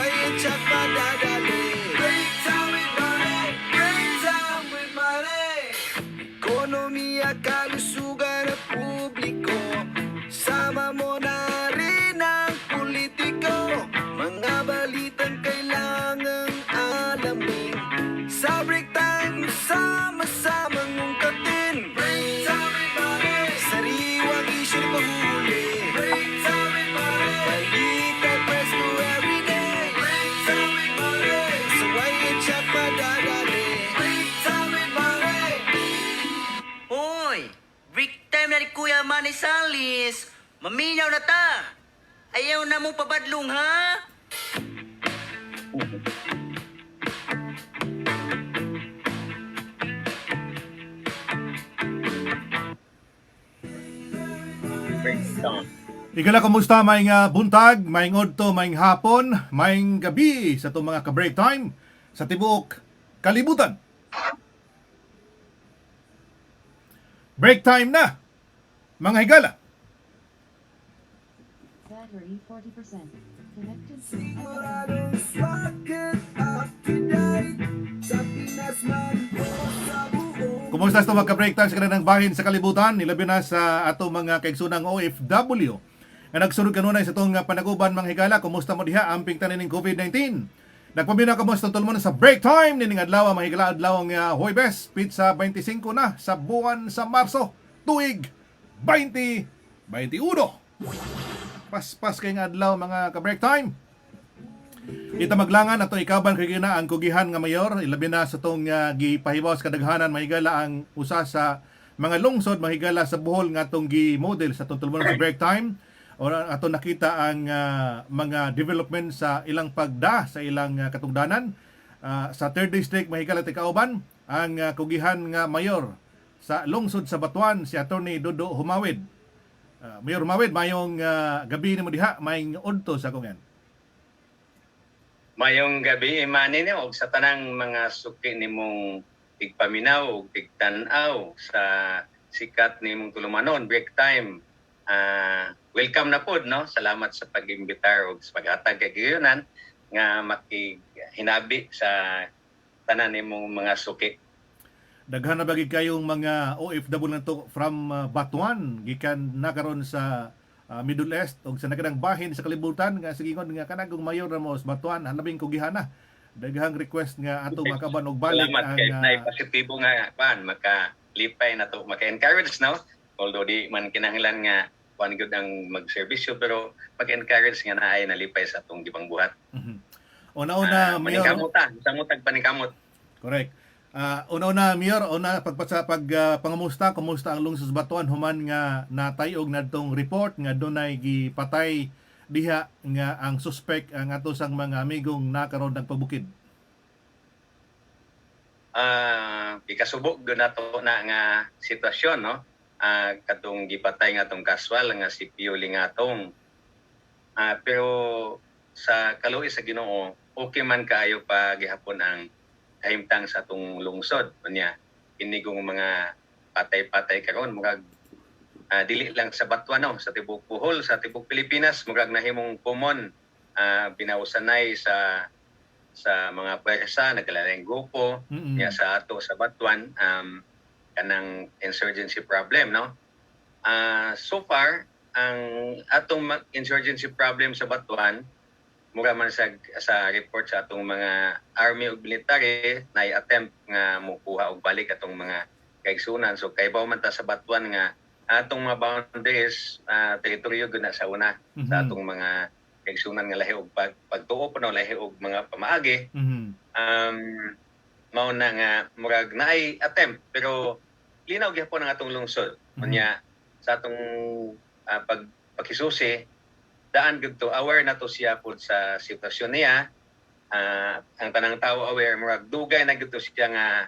Saway at siyak madadali. Break time with money, break time with money. Ekonomiya, kalusugan at publiko, sama mo na rin ang politiko. Mga balitang kailangang alamin, sa break time sama-samang ungkatin. Break time with money, sariwang isyu pahuli. Break time with money, balikan presko everyday. Break time with money, saway at siyak madadali. Break time with money. Hoy! Break time na ni Kuya Manny Salis! Maminaw na ta! Ayaw na mong pabadlong, ha? Breakdown. Igala, kumusta? Maing buntag, maing odto, maing hapon, maing gabi sa itong mga ka-break time sa tibuok kalibutan. Break time na, mga higala. Battery 40%. Connected to Siguradong swakit up to date, sa Pinas man o sa buong. Kumusta sa mga ka-break time sa kanang bahin sa kalibutan, ilabi na sa ato mga kaigsunang OFW nga nagsunod kanunay sa itong panaguban, mga higala. Kumusta mo diha amping tanin ng COVID-19? Nagpabina ka mo sa tulmo na sa break time nining adlaw, mga higala, adlaw nga Huwebes, pizza 25 na sa buwan sa Marso, tuig 2021. Paspas kay nga adlaw, mga ka-break time. Ita maglangan ato ikaban kay gina ang kugihan nga mayor, ilabi na sa tong gipahibaw sa kadaghanan, mahigala ang usa sa mga lungsod, mahigala sa Bohol nga atong gi-model sa tulmo sa break time. O ato nakita ang mga development sa ilang pagda sa ilang katungdanan. Sa 3rd District, mahigala tikauban ang kugihan nga mayor sa lungsod sa Batuan, si Attorney Dodo Humawid. Mayor Humawid, mayong gabi ni mo diha, mayong udto sa kungan. Mayong gabi imani ni og sa tanang mga suki nimong tigpaminaw ug tigtan-aw sa sikat nimong tulumanon break time. Welcome na pod, no. Salamat sa pag-imbitar ug sa paghatag kay gayunan nga makihinabi sa tanan nimong mga suki. Daghan na bagay kayong mga OFW na to from Batuan, gikan na karon sa Middle East o sa nakadang bahin sa kalibutan nga sigingon nga kanagong mayor na mo sa Batuan, halabing kugihana. Daghang request nga ato makaban og balik Salamat ang kay nay positibo nga pan makalipay na to, maka-encourage, no. Although di man kinahanglan nga kuan gyud ang mag-serbisyo, pero mag-encourage nga naay nalipay sa atong gibang buhat. Una-una, Mayor. Panikamot samot panikamot. Correct. Una-una, Mayor, pangamusta, kumusta ang lungsod sa Batuan human nga natayog nadtong report nga dunay gipatay diha nga ang suspect ang ato sang mga amigong nakaroon ng pagbukid. Ikasubok do nato na nga sitwasyon, no. Katong gipatay nga tong kaswal nga si Pio Lingatong. Pero sa kaluoy sa Ginoo, okay man kaayo pa gihapon ang kahimtang sa atong lungsod. Unya inigong mga patay-patay karon murag dili lang sa Batuan, no, sa tibuok Bohol, sa tibuok Pilipinas murag nahimong common, binawsanay sa mga pwersa naglalayng grupo niya sa ato sa Batuan, kanang insurgency problem, no. So far ang atong insurgency problem sa Batuan mura man sa report sa atong mga army ug military na attempt nga mukuha og balik atong mga kaigsunan. So kaybaw man ta sa Batuan nga atong mga boundaries, teritoryo gud na sa una sa atong mga kaigsunan nga lahi og pagtuo pa no, lahi og mga pamaagi. Mao na nga murag naay attempt pero linaw gyapon ang atong lungsod. Unya sa atong pagkisusi daan gud to, aware na to siya pod sa sitwasyon niya. Ang tanang tao aware, murag dugay na gud to siya nga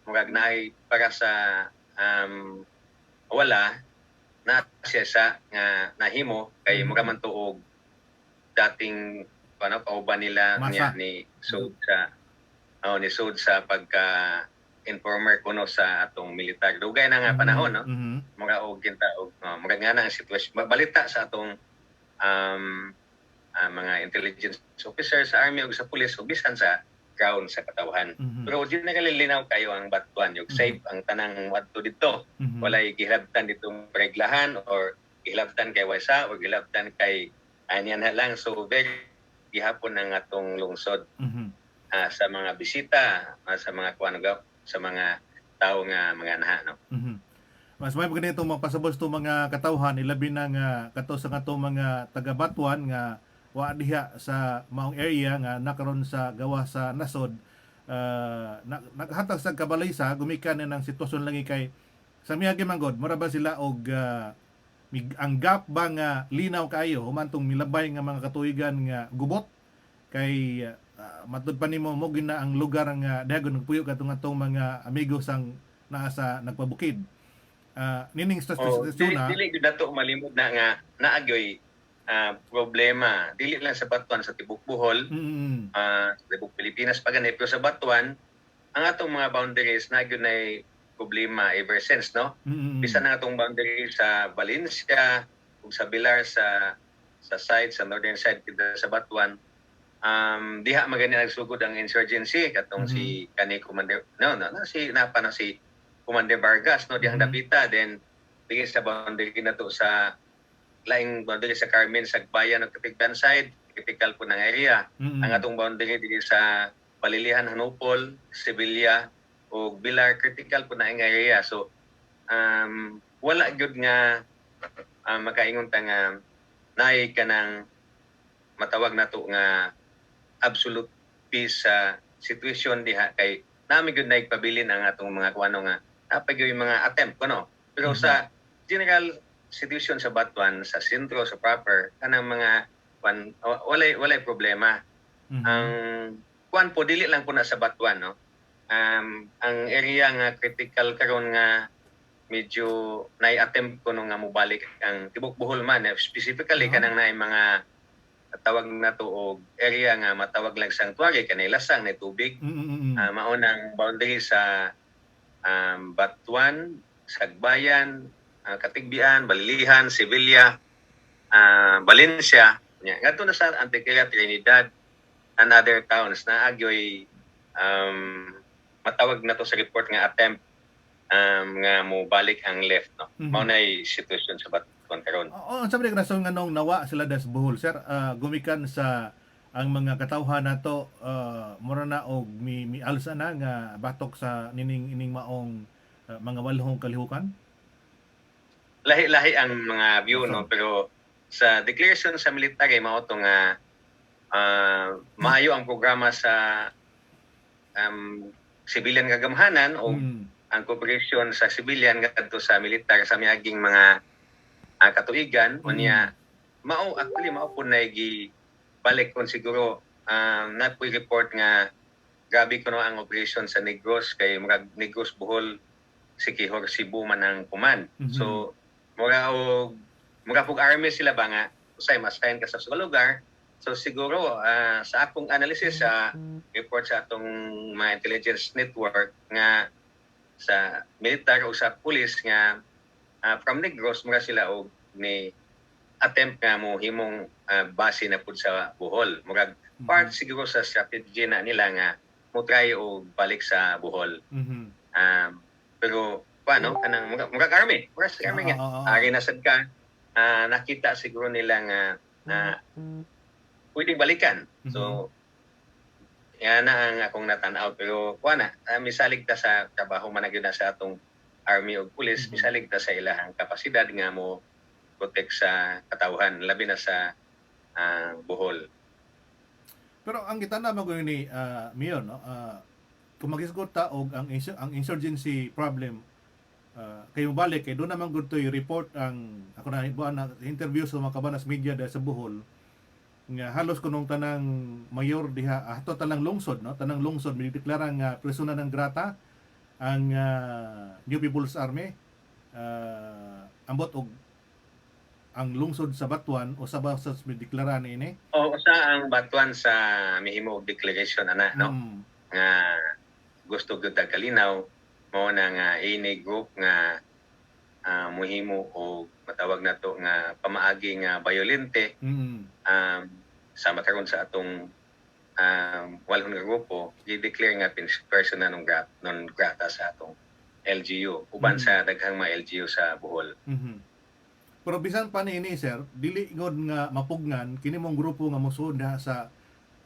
murag naay para sa wala na siya sa nga nahimo kay murag man tuog dating kauban nila niya ni Sud sa pagka informer kuno sa atong militar. Dugay na nga panahon, no. Murag og kinta og murag nga na ang sitwasyon balita sa atong mga intelligence officer sa army ug sa police ug bisan sa ground sa katawhan. Mhm. Pero generally linaw kayo ang batuan, yung safe ang tanang wadto dito. Mhm. Walay gihilabtan ditong reglahan or gihilabtan kay wasa or gihilabtan kay anyan na lang. So very gihapon ang atong lungsod Mhm. sa mga bisita, sa mga kuwanugaw, sa mga tao nga mga naha, no? Mhm. Mas may ganito magpasabot to mga katawhan ilabi na nga kato sa kato mga taga-Batuan nga wa diha sa maong area nga nakaron sa gawa sa nasod naghatag sa kabalisa gumikan na ng sitwasyon lagi kay sa miyagi manggod mura ba sila og ang gap ba nga linaw kayo humantong milabay nga mga katuigan nga gubot kay matud pa nimo mo gina ang lugar nga dagon nagpuyo katong atong mga amigos ang naa sa nagpabukid nining stasyon na Dili gyud nato malimod na nga naagyoy problema dili lang sa Batuan sa tibok Bohol, sa tibok Pilipinas pa gani pero sa Batuan ang atong mga boundaries na gyud nay problema ever since, no? Bisan na atong boundaries sa Valencia ug sa Bilar sa side sa northern side kita sa Batuan diha magani nagsugod ang insurgency katong si kani Commander si Commander Vargas no dihang dapita then bigay sa boundary na to sa laing boundary sa Carmen sa Bayan ug Katigban side critical po ng area ang atong boundary diri sa Palilihan Hanupol Sevilla ug Bilar critical po na ang area so wala gyud nga makaingon ta nga naay kanang matawag nato nga absolute peace sa situation diha kay nami gyud nagpabilin ang atong mga kuano nga napagyo yung mga attempt kuno pero sa general situation sa Batuan sa sentro sa proper kanang mga walay problema ang kuan po dili lang po na sa Batuan no ang area nga critical karon nga medyo nai-attempt ko nga mobalik ang tibok Bohol man specifically kanang naay mga tawag na to og area nga matawag lang sanctuary kanay lasang na tubig maunang boundary sa Batuan, Sagbayan, Katigbian, Balilihan, Sevilla, Valencia ngadto na sa Antequera, Trinidad and other towns na agyoy matawag na to sa report nga attempt nga mo balik ang left no mao nay sitwasyon sa Batuan karon. Sabi nga rason nga nung nawa sila das Bohol sir gumikan sa ang mga katawhan nato mura na og mi alsa na nga batok sa ining maong mga walhong kalihukan. Lahi-lahi ang mga view no pero sa declaration sa military mao to nga maayo ang programa sa civilian kagamhanan o ang cooperation sa civilian kadto sa militar sa miaging mga katuigan unya mao po na balik kon siguro na po report nga grabe kuno ang operation sa Negros kay murag Negros Bohol Siquijor Cebu man ang command so mura pug army sila ba nga usay masayan ka sa lugar so siguro sa akong analysis sa report sa atong mga intelligence network nga sa militar o sa police nga from Negros mura sila og ni attempt nga mo himong base na pud sa Bohol murag part siguro sa strategy na nila nga mo try o balik sa Bohol pero paano kanang murag army nga ari na sad ka nakita siguro nila nga pwedeng balikan so yan na ang akong natanaw pero kuana misalig ta sa trabaho man na sa atong army o police misalig ta sa ilahang kapasidad nga mo protect sa katawhan labi na sa Bohol. Pero ang gitana mo ni Mayor no kung magisgot ta og ang insurgency problem kayo balik kay doon naman gud toy report ang ako na interview sa mga kabanas media sa Bohol nga halos kunong tanang mayor diha ato tanang lungsod no tanang lungsod mideklara nga persona ng grata ang New People's Army ambot og ang lungsod sa Batuan o sa basas mideklara ni o sa ang Batuan sa mihimo og declaration ana no nga gusto gyud kalinaw mo na nga ini group nga muhimo og matawag nato nga pamaagi nga violente sama karon sa atong walhon nga grupo, i-declare nga persona non grata sa atong LGU uban sa daghang mga LGU sa Bohol. Mhm. Pero bisan pa niini sir, dili ngod nga mapugngan kini mong grupo nga mosuod diha sa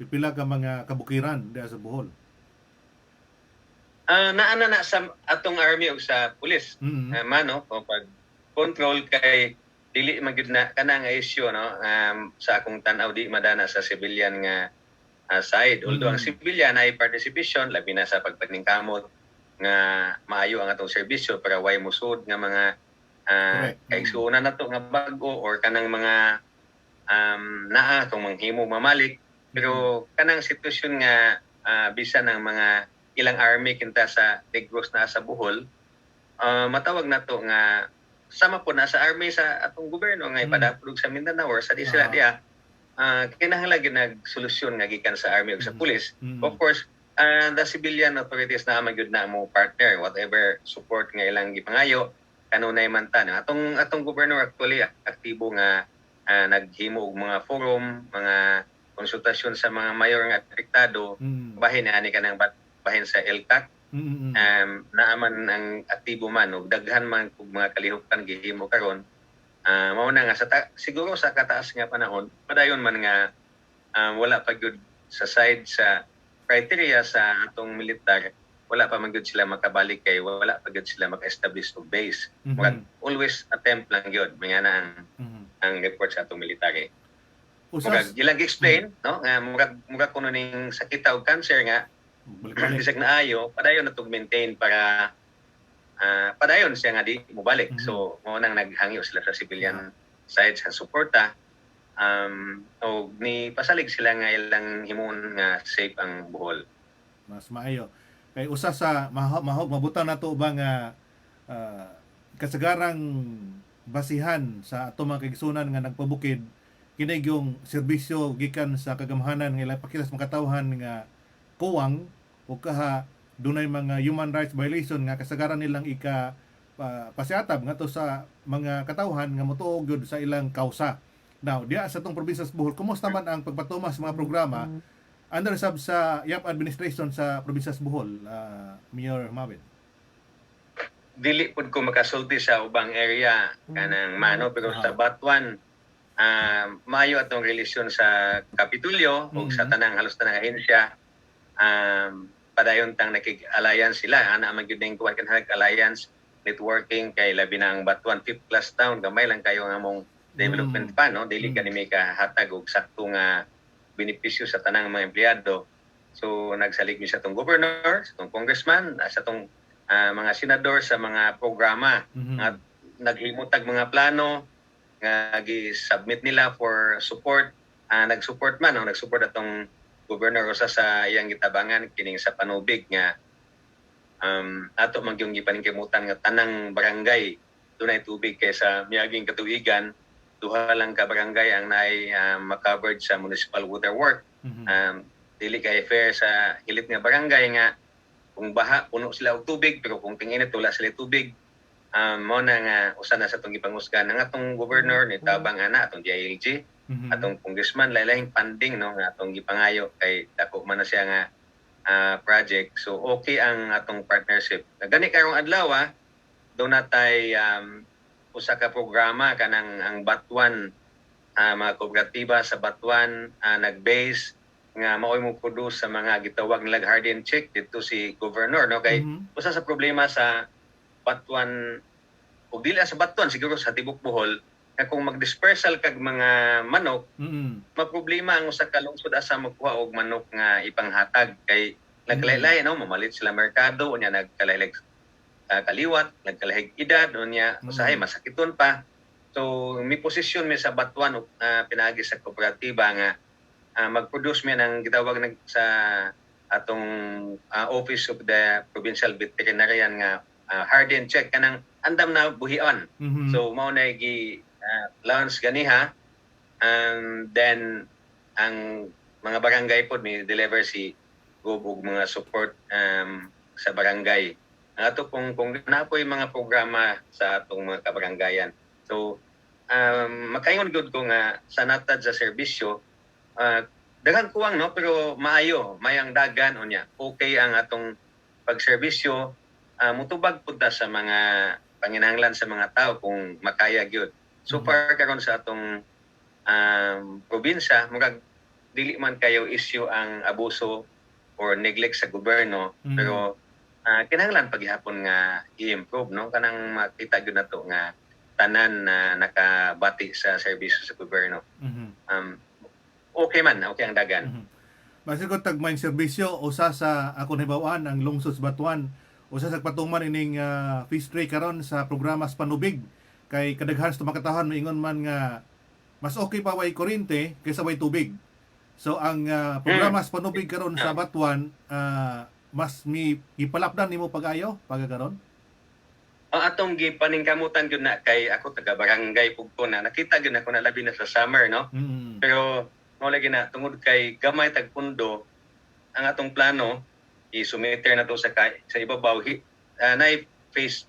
pipila ka mga kabukiran diha sa Bohol. Naana na sa atong army o sa pulis. Mhm. Mano o pag control kay dili man gyud na kana nga issue no, sa akong tan-aw di madana sa civilian nga side. Although ang civilian ay participation labi na sa pagpaningkamot nga maayo ang atong serbisyo para way musud nga mga Correct. kaigsuonan nato nga bag-o or kanang mga naa tong manghimo mamalik. Pero kanang sitwasyon nga bisan ng mga ilang army kinta sa Negros na sa Bohol, matawag na to nga sama po na sa army sa atong gobyerno nga ipadapulog sa Mindanao or sa di sila diya, kinahanglan nagsolusyon nga gikan sa army o sa pulis. Of course, the civilian authorities na magyud na mo partner whatever support nga ilang gipangayo kanunay man ta. Atong gobyerno actually aktibo nga naghimo og mga forum, mga konsultasyon sa mga mayor nga apektado, bahin ani kanang bahin sa LTAC. Naaman ang aktibo man ug daghan man og mga kalihukan gihimo karon. Mao na nga siguro sa kataas nga panahon padayon man nga wala pa gyud sa side sa criteria sa atong militar, wala pa man gyud sila makabalik kay wala pa gyud sila maka-establish og base. Murag always attempt lang gyud mga na ang report sa atong military. Murag ilang explain no nga murag kuno ning sakita og cancer nga bisag naayo padayon na tug maintain para padayon siya nga di mobalik. So mo nang naghangyo sila sa civilian side sa suporta o ni pasalig sila nga ilang himon nga safe ang Bohol. Mas maayo. Kay usa sa mahog mabutang nato ba nga kasagarang basihan sa ato mga kaigsunan nga nagpabukid kini yung serbisyo gikan sa kagamhanan nga ilang pakilas makatawhan nga kuwang o kaha dunay mga human rights violation nga kasagaran nilang pasiatab nga to sa mga katawhan nga motuog gyud sa ilang kausa. Now, diya sa tong probinsya sa Bohol, kumusta man ang pagpatumas sa mga programa under sub sa YAP administration sa probinsya sa Bohol, Mayor Mabel? Dili pud ko makasulti sa ubang area kanang mano pero sa Batuan maayo atong relasyon sa Kapitulyo o sa halos tanang ahensya. Padayon tang nakig-alliance sila ana man gyud ning kuwan kan alliance networking kay labi na ang Batuan 5th class town gamay lang kayo nga mong development pa no dili ka ni may kahatag og sakto nga benepisyo sa tanang mga empleyado. So nagsalig mi sa tong governor, sa tong congressman, sa tong mga senador sa mga programa nga naghimutag mga plano nga gi-submit nila for support. Nag-support man nag-support atong governor usa sa iyang gitabangan kining sa panubig nga ato man gyung gipaningkimutan nga tanang barangay dunay tubig kay sa miaging katuigan duha lang ka barangay ang naay ma-covered sa municipal water work. Dili kay fair sa hilit nga barangay nga kung baha puno sila og tubig pero kung tinginit wala sila tubig. Mao na nga usa na sa atong gipangusgan ng atong governor ni tabang ana atong DILG atong congressman lain-laing funding no nga atong gipangayo kay dako man na siya nga project. So okay ang atong partnership. Gani karong adlaw do natay usa ka programa kanang ang Batuan mga kooperatiba sa Batuan nag-base nga maoy mo produce sa mga gitawag nilang harden check dito si governor no kay usa sa problema sa Batuan o dili sa Batuan siguro sa tibok Bohol na kung mag-dispersal kag mga manok maproblema ang usa ka lungsod asa magkuha og manok nga ipanghatag kay nagkalaylay no mamalit sila merkado unya nagkalaylay kaliwat nagkalahig edad unya usahay masakiton pa. So mi posisyon mi sa Batuan pinaagi sa kooperatiba nga mag-produce mi ng gitawag sa atong Office of the Provincial Veterinarian nga harden check kanang andam na buhian. So mao na launch ganiha and then ang mga barangay pod mi deliver si gubog mga support sa barangay. Ato kung napoy mga programa sa atong mga kabarangayan. So makaingon gud ko nga sa natad sa serbisyo daghang kuwang no pero maayo mayang dagan unya okay ang atong pagserbisyo, mutubag pud ta sa mga panginahanglan sa mga tao kung makaya gyud. So far karon sa atong probinsya murag dili man kayo issue ang abuso or neglect sa gobyerno, pero kinahanglan paghihapon nga i-improve no kanang makita gyud nato nga tanan na nakabati sa serbisyo sa gobyerno. Okay ang dagan. Masigod tagmayng serbisyo usa sa ako nahibawaan ang lungsod sa Batuan, usa sa patuman ining fish tray karon sa programa sa panubig kay kadaghan sa makatahon moingon man nga mas okay pa way kuryente kaysa way tubig. So ang programa sa panubig karon sa Batuan mas ipalapdan nimo pag-ayo pagkakaron. Atong gipaningkamutan gyud na kay ako taga barangay Pugto na nakita gyud ako na labi na sa summer no. Pero mo lagi na tungod kay gamay tag pundo ang atong plano i-sumiter na to sa ibabaw na phase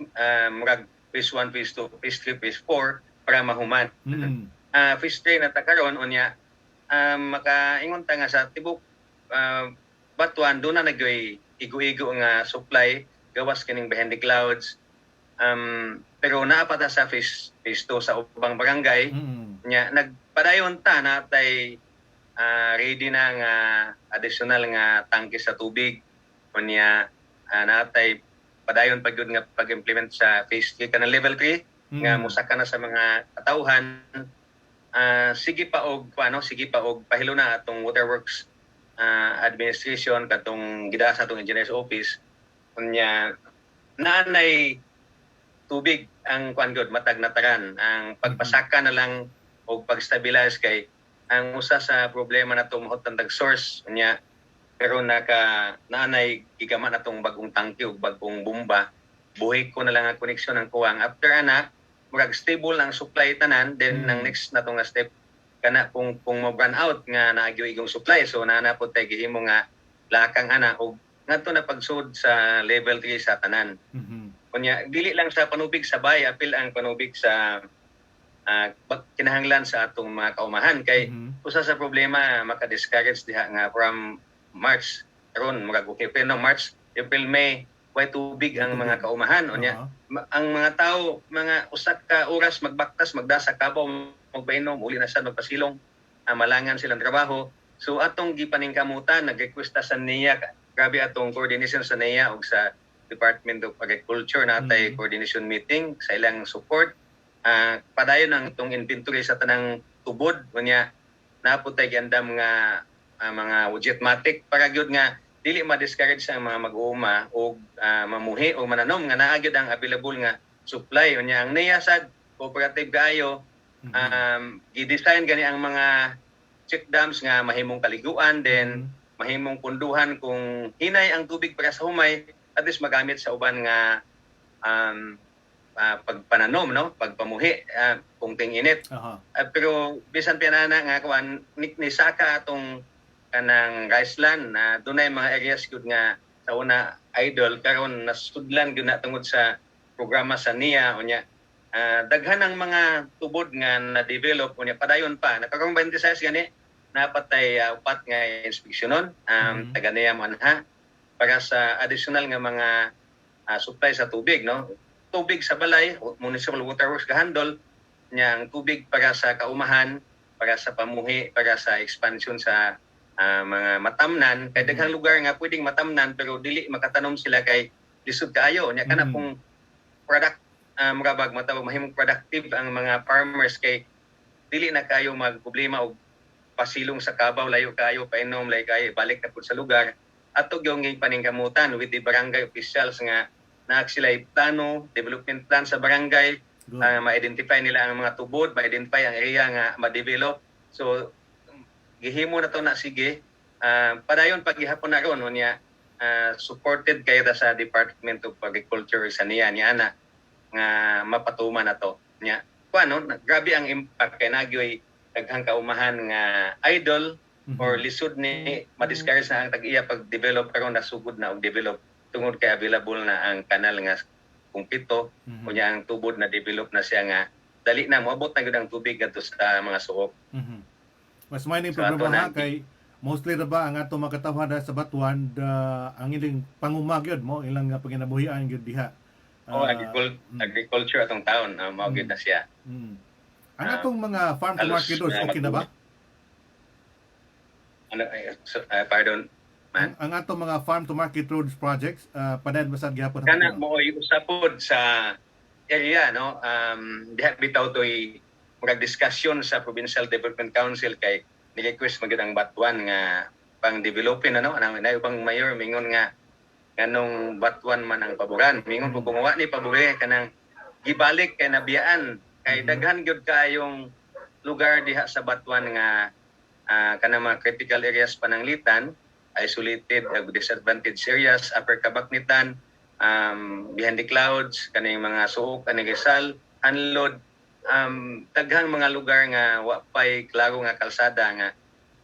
murag phase 1, phase 2, phase 3, phase 4 para mahuman. Phase 3 na ta karon unya makaingon ta nga sa tibok Batuan do na nagyoy igo-igo nga supply gawas kining behind the clouds. Pero naapata sa phase 2 sa ubang barangay nya nagpadayon ta natay ready na nga additional nga tangke sa tubig unya natay padayon pag nga pag-implement sa phase 3 kanang level 3 nga musaka na sa mga katawhan. Sige pa og pahilo na atong waterworks administration katong gida sa atong engineer's office unya naanay tubig ang kuan gyud matag nataran ang pagpasaka na lang og pag-stabilize kay ang usa sa problema nato mahot tag source unya pero naanay gigaman atong bagong tangke ug bagong bomba buhi ko na lang ang connection ng kuwang after ana murag stable ang supply tanan then ang next nato nga step kana kung mo-run out nga naagyo igong supply so naana po tay gihimo nga lakang ana ug ngadto na pagsud sa level 3 sa tanan. Kunya dili lang sa panubig sa bay apil ang panubig sa kinahanglan sa atong mga kaumahan kay usa sa problema maka-discourage diha nga from March karon murag okay pero March, April, May way tubig ang mga kaumahan unya ang mga tao mga usa ka oras magbaktas magdasa kabaw magpainom uli na sad magpasilong malangan silang trabaho so atong gipaningkamutan nag-request sa NIA grabe atong coordination sa NIA ug sa Department of Agriculture natay coordination meeting sa ilang support padayon ang itong inventory sa tanang tubod unya naputay giandam nga mga widgetmatic para gyud nga dili ma-discourage sa mga mag-uuma o mamuhi o mananom nga naa gyud ang available nga supply unya ang NIA sad cooperative gaayo gi-design gani ang mga check dams nga mahimong kaliguan then mahimong punduhan kung hinay ang tubig para sa humay at least magamit sa uban nga pagpananom no pagpamuhi kung ting-init. Pero bisan pinana nga kuan ni saka atong kanang rice land na dunay mga areas gyud nga sa una idol karon nasudlan gyud na tungod sa programa sa NIA unya daghan ang mga tubod nga na-develop unya padayon pa nakarong 26 gani napatay upat nga inspeksyonon taga NIA man ha para sa additional nga mga supply sa tubig no tubig sa balay municipal water works ga-handle nya ang tubig para sa kaumahan para sa pamuhi para sa expansion sa mga matamnan kay daghang lugar nga pwedeng matamnan pero dili makatanom sila kay lisod kaayo nya kana pong product murabag matawag mahimong productive ang mga farmers kay dili na kayo magproblema og pasilong sa kabaw layo kayo painom layo kayo balik na pud sa lugar ato gyud ng paningkamutan with the barangay officials nga naak sila plano development plan sa barangay ma-identify nila ang mga tubod ma-identify ang area nga ma-develop so gihimo na to na sige padayon paghihapon na ron unya supported kay sa Department of Agriculture sa NIA niya ana nga mapatuman na to nya kuano grabe ang impact kay nagyoy daghang kaumahan nga idol or lisod ni ma-discourage na ang tag-iya pag-develop karon nasugod na og develop tungod kay available na ang kanal nga kumpito unya ang tubod na develop na siya nga dali na moabot na gyud ang tubig adto sa mga suok. Mas may ning So, ato programa na- kay mostly na ba ang ato makatawhan sa Batuan ang iling pangumagyod mo ilang paginabuhian gyud diha. Agriculture atong taon, mao gyud na siya. Mm. Ang atong mga farm to halos, market roads okay na ba? Pardon, man. Ang atong mga farm to market roads projects padayon basad gyapon Kana mo usapod sa area, no? Diha bitaw to'y discussion sa Provincial Development Council kay ni-request magid ang Batuan nga pang-developin, ano? Ang ubang mayor mingon nga kanong Batuan man ang paboran. Mingon po kung wa ni pabore kanang gibalik kay nabiyaan kay daghan gyud kayong lugar diha sa Batuan nga kanang mga critical areas pananglitan, isolated disadvantaged areas, upper Kabaknitan, behind the clouds, kaning mga suok, kaning Rizal, Hanlod, daghang mga lugar nga wa pay klaro nga kalsada nga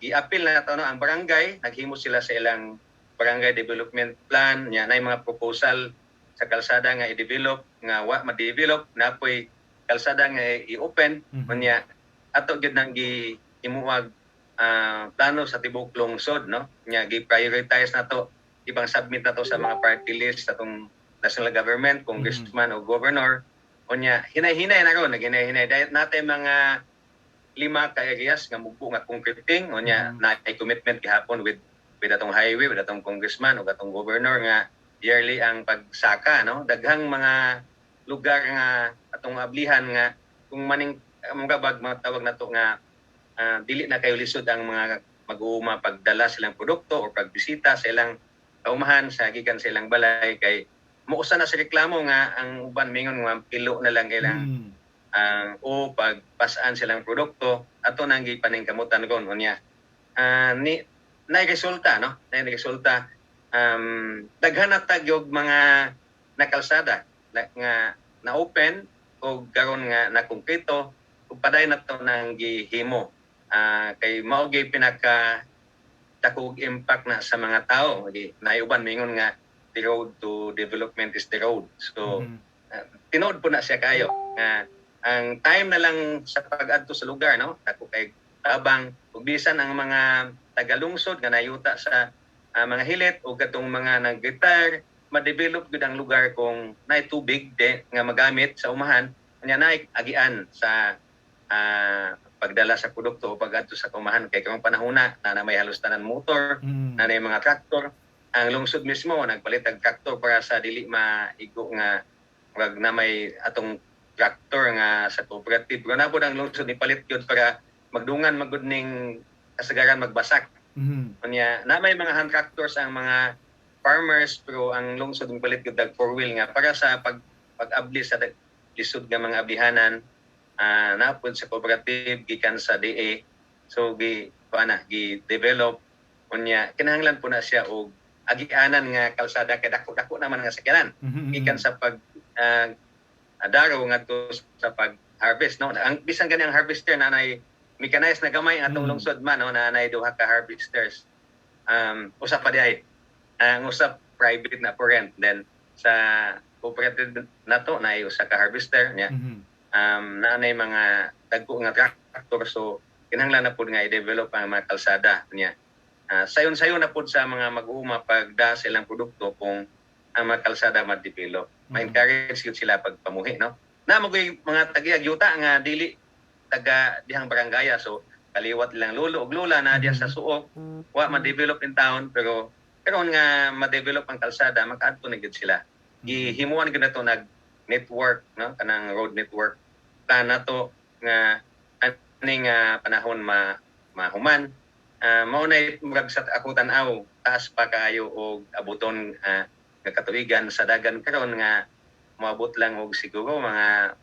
i-appeal na nato, no? Ang barangay naghimo sila sa ilang barangay development plan nya nay mga proposal sa kalsada nga i-develop nga wa ma-develop napoy kalsada nga i-open nya ato gyud nang gihimuwag plano sa tibok lungsod, no? Nya gi-prioritize nato ibang submit nato sa mga party list sa atong national government, congressman o governor. Unya hinay-hinay na ron, naghinay-hinay dahil natin mga 5 ka areas nga mubo nga concreting. Unya na commitment gihapon with atong highway, with atong congressman o atong governor nga yearly ang pagsaka, no? Daghang mga lugar nga atong ablihan nga kung maning mga matawag nato nga dili na kayo lisod ang mga mag-uuma pagdala silang produkto o pagbisita sa ilang kaumahan sa gikan sa ilang balay kay muusa na sa reklamo nga ang uban mingon nga pilo na lang ilang o pagpasaan silang produkto ato nang gipaningkamutan kon unya ni resulta, no? Resulta daghan na tagyog mga nakalsada nga na open o garon nga na konkreto ug paday na to nang gihimo kay mao gyud pinaka dakog impact na sa mga tao. Naiuban mingon nga the road to development is the road. So tinood po na siya kayo nga ang time na lang sa pag-adto sa lugar, no? Dako kay tabang ug bisan ang mga tagalungsod nga nayuta sa mga hilit o katong mga nag-retire, ma-develop gud ang lugar kung naay tubig nga magamit sa umahan, nya naay agian sa pagdala sa produkto o pag-adto sa umahan kay karong panahona na may halos tanan motor, na may mga traktor. Ang lungsod mismo nagpalit og traktor para sa dili maigo nga wag na may atong traktor nga sa cooperative. Pero na po ang lungsod ni palit yun para magdungan magud ning kasagaran magbasak. Unya na may mga hand tractors ang mga farmers pero ang lungsod ng palit gyud og 4-wheel nga para sa pag-abli sa lisod nga mga abihanan napod sa cooperative gikan sa DA. So gi-develop unya kinahanglan po na siya og agianan nga kalsada kay dako-dako naman nga sakyanan. Gikan sa pag daro ngadto sa pag-harvest, no? Ang bisan gani ang harvester na nay mechanized na gamay atong lungsod man, no? Na nay duha ka harvesters. Usa pa diay. Ang usap private na for rent. Then sa cooperative nato na usa ka harvester niya. Na nay mga dagko nga tractor, so kinahanglan na pud nga i-develop ang mga kalsada niya. Sayon-sayon na pud sa mga mag-uuma pagda silang produkto kung ang mga kalsada ma-develop. Ma-encourage yun sila pagpamuhi, no? Na mga tagiagyuta nga dili taga dihang barangaya, so kaliwat lang lolo ug lola na diya sa suok, wa ma-develop in town, pero nga ma-develop ang kalsada, makaadto na gid sila. Gihimuan gid nato network, no? Kanang road network plan nato nga aning panahon mahuman. Maunay murag sa akong tan-aw taas pa kaayo og abuton nga katuigan sa dagan karon nga moabot lang og siguro mga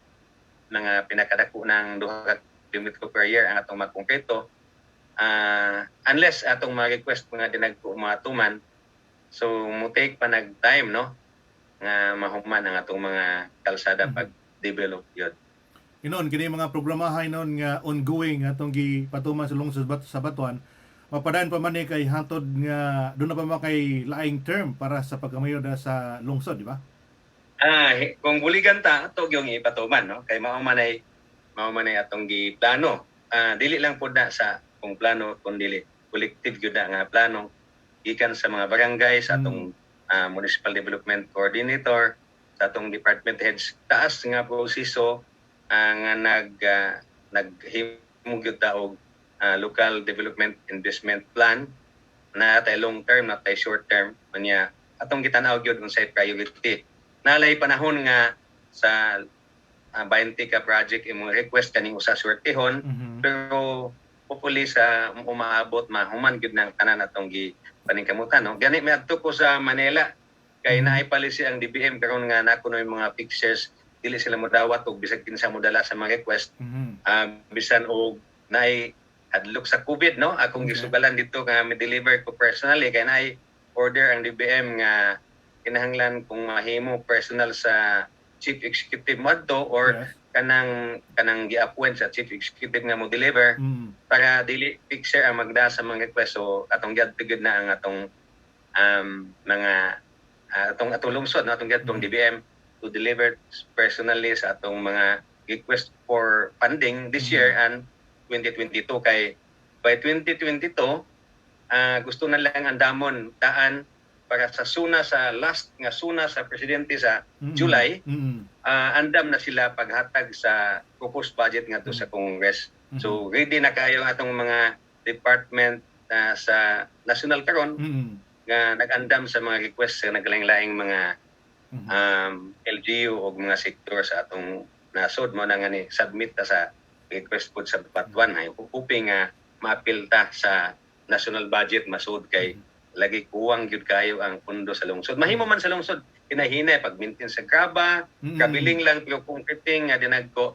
pinakadako ng 2 kilometro per year ang atong magkongkreto unless atong ma-request mga dinagko matuman, so mo take pa nag time, no, nga mahuman ang atong mga kalsada pag develop yun. Inon kini mga programahay non nga ongoing atong gipatuman sa lungsod sa Batuan, mapadayon pa man ni kay hantod nga doon na pa man kay laing term para sa pagkamayo na sa lungsod, di ba? Kung buligan ta ato gyung ipatuman, no, kay mao man ay atong giplano. Dili lang pud na sa grupong plano kundi collective gyud na nga plano gikan sa mga barangay sa atong municipal development coordinator sa atong department heads taas nga proseso nga naghimo gyud ta og local development investment plan na tay long term na tay short term unya atong gitan-aw gyud unsay priority. Nalay panahon nga sa 20 ka project imong request kaning usa swertehon pero hopefully sa umaabot mahuman gyud nang tanan atong gipaningkamutan no. Gani miadto ko sa Manila kay naay policy ang DBM karon nga nakuno yung mga fixers dili sila modawat og bisag kinsa modala sa mga request bisan og naay hadlok sa COVID no akong gisugalan dito nga mi-deliver ko personally kay naay order ang DBM nga kinahanglan kung mahimo personal sa chief executive madto or kanang gi-appoint sa chief executive nga mo deliver para dili fixer ang magda sa mga request so atong gyud na ang atong mga atong lungsod no atong gyud DBM to deliver personally sa atong mga request for funding this year and 2022 kay by 2022 gusto na lang ang damon daan para sa last nga suna sa presidente sa July andam na sila paghatag sa proposed budget ngadto sa Congress. So ready na kayo ang atong mga department sa national karon nga nag-andam sa mga request sa naglaing-laing mga LGU o mga sektor sa atong nasod mo na nga ni submit ta sa request po sa Batuan ay hoping nga ma-appeal ta sa national budget masud kay lagi kuwang gyud kayo ang pundo sa lungsod. Mahimo man sa lungsod kinahinay pag maintain sa graba, kabiling lang pero concreting nga dinagko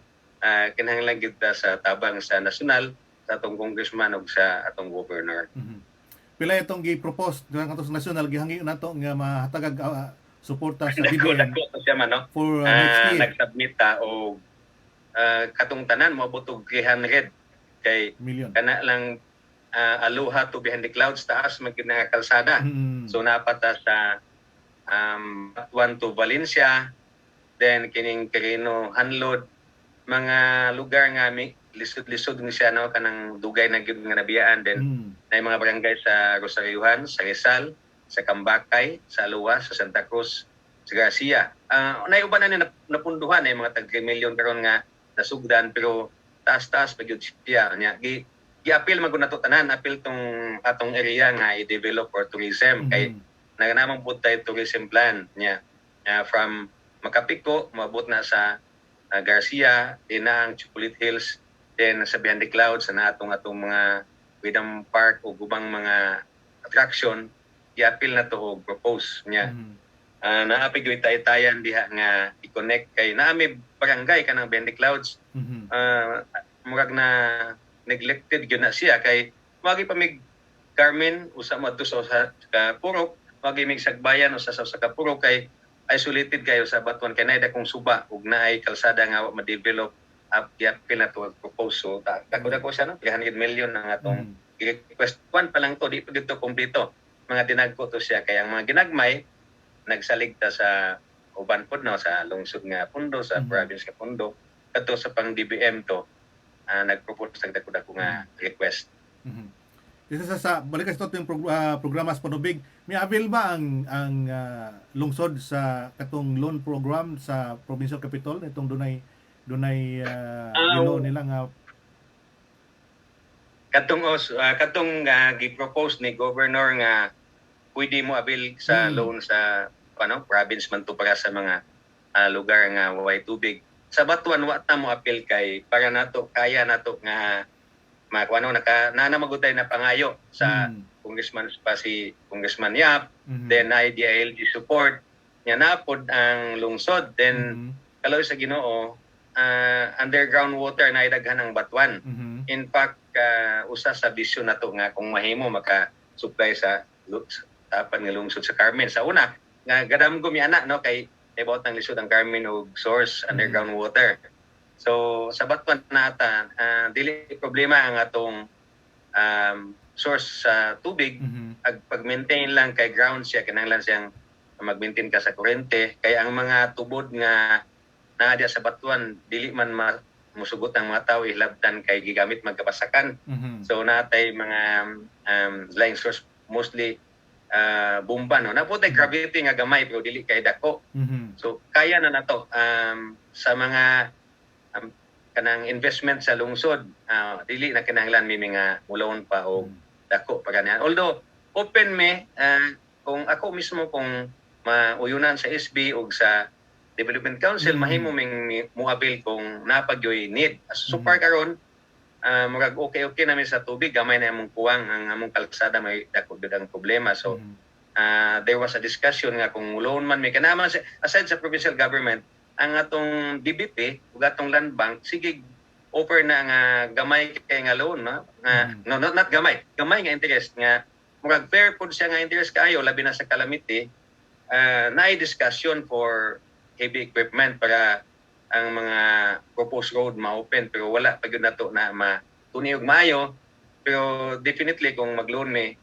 kinahanglan gyud ta sa tabang sa national sa atong congressman ug sa atong governor. Pila itong gi-propose durang atong national gihangi nato nga mahatagag suporta sa DBM siya man no. For next year. Nag-submit ta og katong tanan moabot og 300 kay million. Kana lang Aloha to Behind the Clouds taas magid nga kalsada. So napata sa Batuan to Valencia, then kining Quirino Hanlod, mga lugar nga lisod-lisod ni siya no kanang dugay na gyud nga nabiyaan then na mga barangay sa Rosariohan, sa Rizal, sa Cambacay, sa Alua, sa Santa Cruz, sa Garcia. Nay uban na ni napunduhan ay mga tag 3 million karon nga nasugdan pero taas-taas pa gyud siya nya gi-appeal magud nato tanan appeal tong atong area nga i-develop for tourism kay naganamang pud tay tourism plan nya from Makapiko moabot na sa Garcia din ang Chocolate Hills then sa Behind the Clouds na atong mga Freedom Park o gubang mga attraction i-appeal na to og propose nya naapig gyud tay-tayan diha nga i-connect kay naami barangay kanang Behind the Clouds murag na neglected gyud na siya kay wagi pa mig Carmen usa madto sa Kapurok wagi mig Sagbayan usa sa Kapurok kay isolated kayo sa Batuan kay naay dakong suba ug naay kalsada nga ma-develop i-appeal na to propose so dako siya no 300 million ang atong request one pa lang to di pa dito kompleto mga dinagko to siya kay ang mga ginagmay nagsaligta sa uban pod no sa lungsod nga pundo sa province nga pundo kadto sa pang DBM to nagpropose sa dako nga request. Isa sa balik sa yung programa sa Panubig, may avail ba ang lungsod sa katong loan program sa Provincial Capital nitong dunay nila nga katong gi-propose ni governor nga pwede mo avail sa loan sa province man to para sa mga lugar nga way tubig. Sa Batuan wa ta mo appeal kay para nato kaya nato nga makuano nanamagutay na pangayo sa congressman pa si Congressman Yap then IDILG support nya napod ang lungsod then kalaw sa Ginoo underground water na idaghan ang Batuan. In fact usa sa bisyon nato nga kung mahimo maka-supply sa tapan nga lungsod sa Carmen sa una nga gadamgom yana no kay about ng lisod ang Carmen og source underground water. So sa Batuan nata dili problema ang atong source sa tubig ag pag-maintain lang kay ground siya kinahanglan siyang mag-maintain ka sa kuryente kay ang mga tubod nga naa diya sa Batuan dili man musugot ng mga tao ihlabtan kay gigamit magkabasakan. Mhm. So natay mga flying source mostly bomba no. Naputay gravity nga gamay pero dili kay dako. Mhm. So kaya na nato sa mga kanang investment sa lungsod dili na kinahanglan mi mga mulon pa o dako pa ganyan. Although open me kung ako mismo kung mauyunan sa SB o sa Development Council mahimo ming muabil kung napagyoy need. So far karon murag okay namin sa tubig gamay na among kuwang ang among kalsada may dako gyud ang problema. So there was a discussion nga kung loan man may kanaman aside sa provincial government ang atong DBP ug atong land bank sige offer na nga gamay kay nga loan no no not gamay nga interest nga murag fair pud siya nga interest kaayo labi na sa calamity naay discussion for heavy equipment para ang mga proposed road ma-open pero wala pa gyud nato na matuni og maayo pero definitely kung mag-loan mi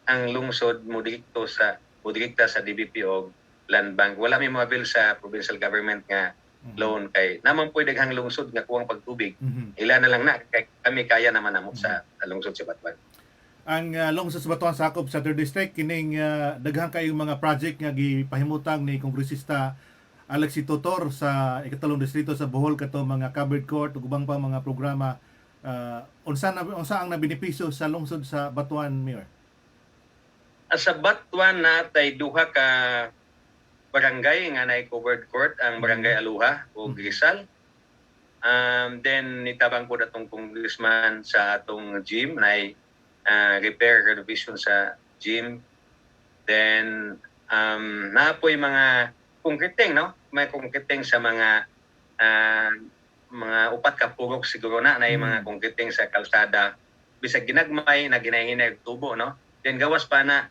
ang lungsod mo direkta sa DBP o land bank wala mi mabil sa provincial government nga loan kay naman pwede daghang lungsod nga kuwang pagtubig ila na lang na kay kami kaya naman namo sa lungsod sa Batuan. Ang lungsod sa Batuan sakop sa 3rd District kining daghang kayong mga project nga gipahimutang ni Kongresista Alexi Totor sa ikatalong distrito sa Bohol kato mga covered court ug ubang pang mga programa unsa ang nabenepisyo sa lungsod sa Batuan, Mayor? Sa Batuan natay duha ka barangay nga naay covered court ang barangay Aluha o Rizal. Then nitabang po datong congressman sa atong gym naay repair renovation sa gym. Then napoy mga konkreteng no may konkreteng sa mga upat ka purok siguro na mga konkreteng sa kalsada bisag ginagmay na ginahinay tubo no then gawas pa na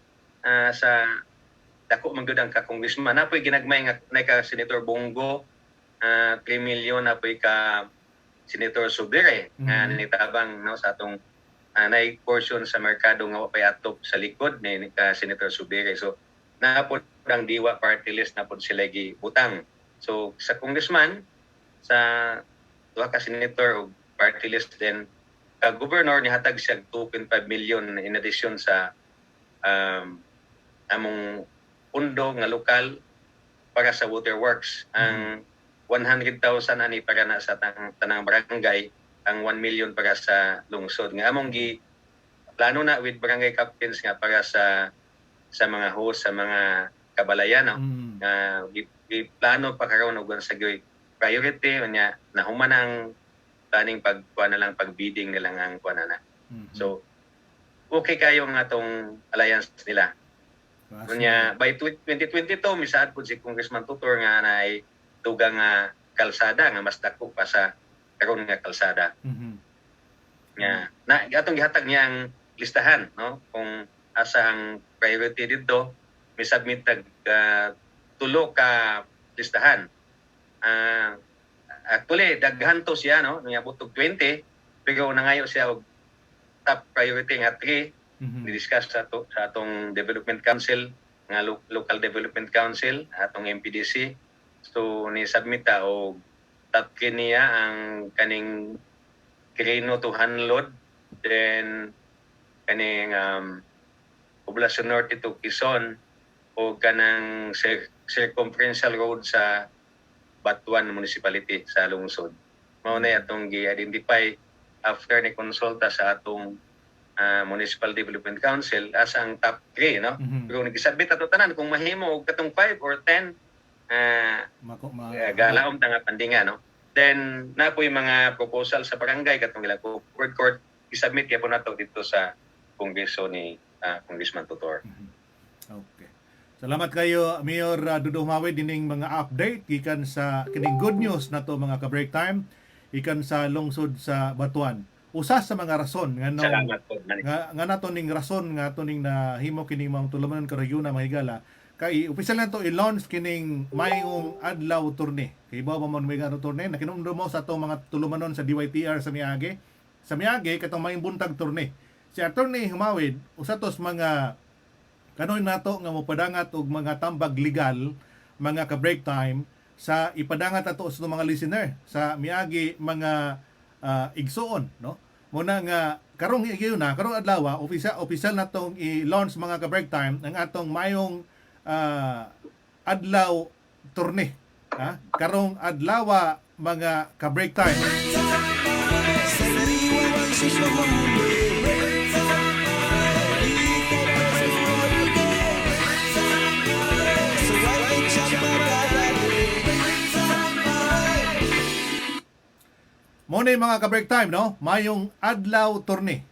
sa dako man gyud ang ka congressman napoy ginagmay nga nay ka Senator Bongo 3 million napoy ka Senator Subire nga nitabang no sa atong nay portion sa merkado nga wa pay atop sa likod ni ka Senator Subire so napod ang diwa party list napod sila gibutang. So sa congressman sa duha ka senator og party list then ka governor ni hatag siya 2.5 million in addition sa among pundo nga lokal para sa waterworks. Ang 100,000 ani para na sa tanang barangay, ang 1 million para sa lungsod. Nga among plano na with barangay captains nga para sa mga host sa mga kabalayan no plano pa karon og sa gyoy priority nya nahuman ang planning pagkuha na lang pagbidding nila ang kuha na. So okay kayo ang atong alliance nila. Nya by 2022 misaad pud si Congressman Tutor nga naay dugang nga kalsada nga mas dako pa sa karon nga kalsada. Nya na atong gihatag niya ang listahan no kung asa ang priority dito misubmit tag tulo ka listahan. Actually daghan to siya no niabot og 20 pero nangayo siya og top priority nga 3 ni-discuss sa atong Development Council nga Local Development Council atong MPDC so ni submit ta og top 3 niya ang kaning Quirino to Hanlod then kaning Poblacion Norte to Quezon o kanang circumferential road sa Batuan Municipality sa lungsod. Mao na atong gi-identify after ni konsulta sa atong Municipal Development Council as ang top 3 no. Pero nag-submit ato tanan kung mahimo og katong 5 or 10 galaom ta nga pandinga no. Then napoy mga proposal sa barangay katong ilang court i-submit gyapon nato dito sa Kongreso ni Congressman Tutor. Okay. Salamat kayo Mayor Dudo Humawid dining mga update gikan sa kining good news nato mga ka-break time ikan sa lungsod sa Batuan. Usa sa mga rason nga Salamat po. nga nato ning rason nga ato ning nahimo kining mga tulumanon ka region na mahigala kay opisyal na to i-launch kining mayong adlaw turne. Kay bawa mo may gano turne nakinumdum mo sa atong mga tulumanon sa DYTR sa Miage. Sa Miage katong mayong buntag turne. Si Attorney Humawid usa tos mga kanoy nato nga mopadangat og mga tambag legal mga ka-break time sa ipadangat ato sa mga listener sa miagi mga igsoon, no? Muna nga karong higayon na karong adlaw opisyal natong i-launch mga ka-break time ang atong mayong adlaw turne, ha? Karong adlaw mga ka-break time. Mo na mga ka-break time, no? Mayong adlaw turne.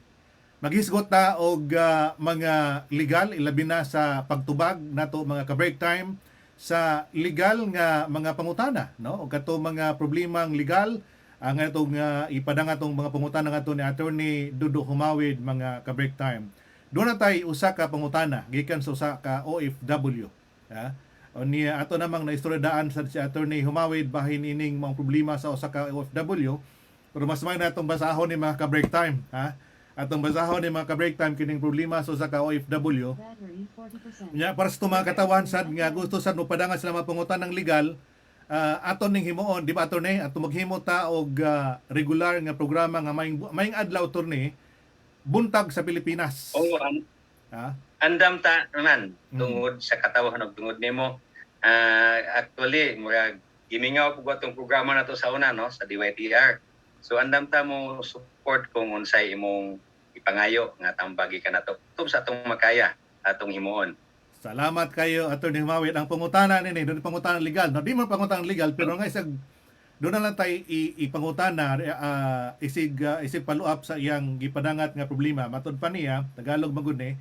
Maghisgot ta og mga legal ilabi na sa pagtubag nato mga ka-break time sa legal nga mga pangutana, no? O kato mga problemang legal ang atong ipadang atong mga pangutana ngadto ni Attorney Dudu Humawid mga ka-break time. Doon na tayo usa ka pangutana gikan sa usa ka OFW. Ha? O niya ato namang naistoryadaan sa si Attorney Humawid bahin ining mga problema sa usa ka OFW. Pero mas may natong basahon ni mga ka-break time, ha? Atong basahon ni mga ka-break time kining problema sa usa ka OFW. Battery 40%. Nya para sa mga katawan sad nga gusto sad mopadangan sila mga pangutan ng legal, aton ning himuon, di ba attorney? Ato maghimo ta og regular nga programa nga maing adlaw attorney buntag sa Pilipinas. Oo, Ha? andam ta naman tungod sa katawan ug tungod nimo. Actually, murag gimingaw po atong programa na to sa una, no, sa DYTR. So andam ta mo support kung unsay imong ipangayo nga tambagi ka nato. Tub sa atong makaya atong himuon. Salamat kayo Attorney Humawid. Ang pangutana nini, doon pangutana legal. No, di man pangutana legal pero nga isag doon na lang tayo ipangutana isig follow up sa iyang gipadangat nga problema. Matod pa niya, Tagalog magud ni.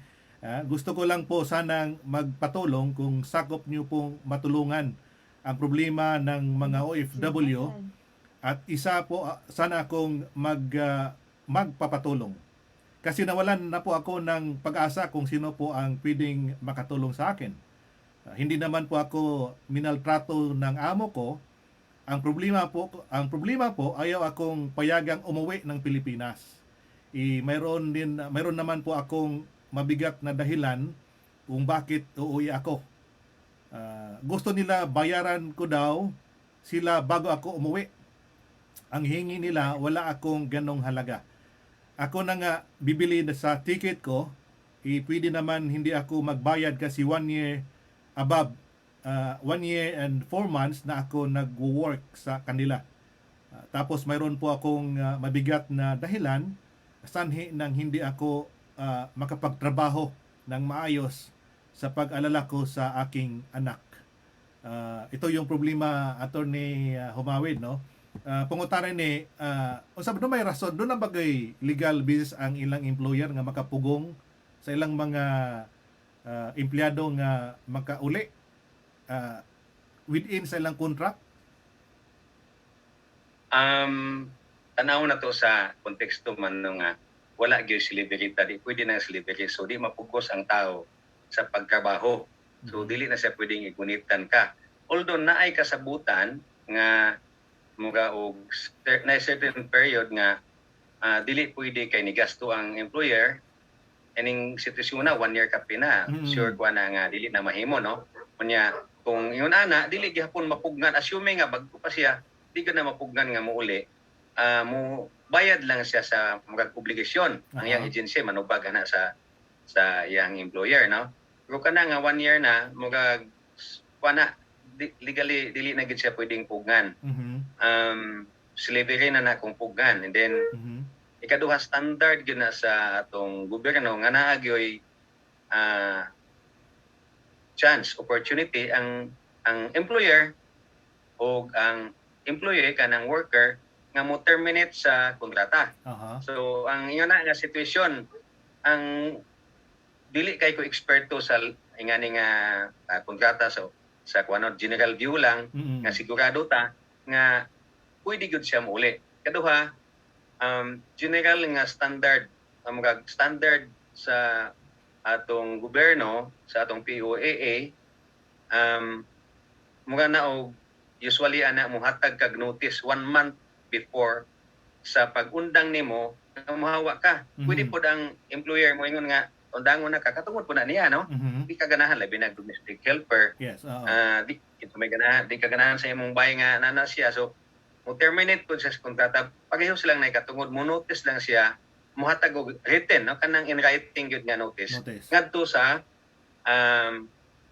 Gusto ko lang po sanang magpatulong kung sakop niyo pong matulungan ang problema ng mga OFW. At isa po, sana akong magpapatulong. Kasi nawalan na po ako ng pag-asa kung sino po ang pwedeng makatulong sa akin. Hindi naman po ako minaltrato ng amo ko. Ang problema po ayaw akong payagang umuwi ng Pilipinas. Mayroon naman po akong mabigat na dahilan kung bakit uuwi ako. Gusto nila bayaran ko daw sila bago ako umuwi. Ang hingi nila, wala akong ganong halaga. Ako na nga bibili sa ticket ko, pwede naman hindi ako magbayad kasi 1 year above, 1 year and 4 months na ako nag-work sa kanila. Tapos mayroon po akong mabigat na dahilan, sanhi nang hindi ako makapagtrabaho ng maayos sa pag-alala ko sa aking anak. Ito yung problema, Attorney Humawid, no? Pangutana ni usab do may rason do na bagay legal basis ang ilang employer nga makapugong sa ilang mga empleyado nga makauli within sa ilang contract. Tanaw na to sa konteksto man nga wala gyud celebrity, di pwede na celebrity, so di mapugos ang tao sa pagtrabaho. So dili na siya pwedeng igunitan ka. Although naay kasabutan nga mga og na certain period nga dili pwede kay ni gasto ang employer, ining sitwasyon na 1 year ka pina, sure ko na nga dili na mahimo, no? Kunya kung yun ana dili gihapon mapugnan, assuming nga bagko pa siya, di ka na mapugnan nga muuli, mo bayad lang siya sa mga obligasyon ang iyang agency manubag na sa iyang employer, no? Pero kana nga 1 year na mga kuana legally dili na gid siya pwedeng pugnan. Slavery na kung pugnan, and then ikaduha standard gyud na sa atong gobyerno nga naa gyoy chance, opportunity ang employer o ang employee kanang worker nga mo terminate sa kontrata. So ang inyo na nga sitwasyon, ang dili kay ko eksperto sa ingani nga kontrata, so sa kuno general view lang nga sigurado ta nga pwede gud siya mauli. Kaduha, general nga standard, mga standard sa atong gobyerno, sa atong POAA, mga naog usually ana mo hatag kag notice 1 month before sa pag-undang nimo nga mahawa ka. Pwede pod ang employer mo ingon nga, undangon na kakatungod po na niya, no? Mhm. Di ka ganahan labi na domestic helper. Yes, oo. Di ito may ganahan, di ka ganahan sa imong bahay nga nana siya. So mo terminate po siya sa kontrata. Pareho silang naikatungod, mo notice lang siya, muhatag og written, no? Kanang in writing gyud nga notice. Notice. Ngadto sa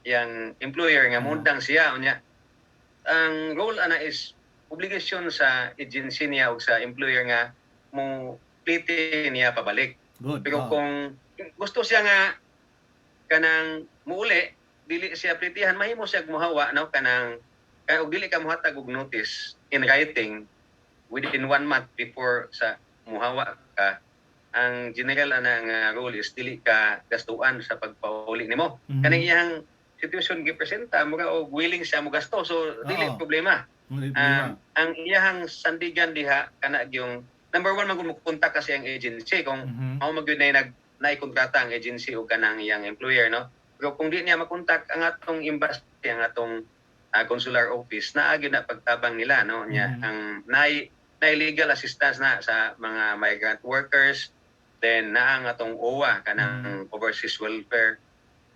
yang employer nga mundang siya unya. Ang role ana is obligasyon sa agency niya o sa employer nga mo plite niya pabalik. Good. Pero Oo. kung gusto siya nga kanang muuli, dili siya plitihan, mahimo siya muhawa, no? Kanang og dili ka muhatag og notice in writing within 1 month before sa muhawa ka. Ang general ana nga rule is dili ka gastuan sa pagpauli nimo. Mhm. Kaning iyang situation gipresenta mo og willing siya mo gasto, so dili Oo. problema. Muli problema. Ang iyang sandigan diha kana yung number 1 man kontak kasi ang agency kung Mhm. mao magyud na naikontrata ang agency o kanang iyang employer, no? Pero kung di niya makontak ang atong embassy, ang atong consular office, naagi na pagtabang nila, no? Nya Mhm. ang nai legal assistance na sa mga migrant workers, then na ang atong OWA kanang Overseas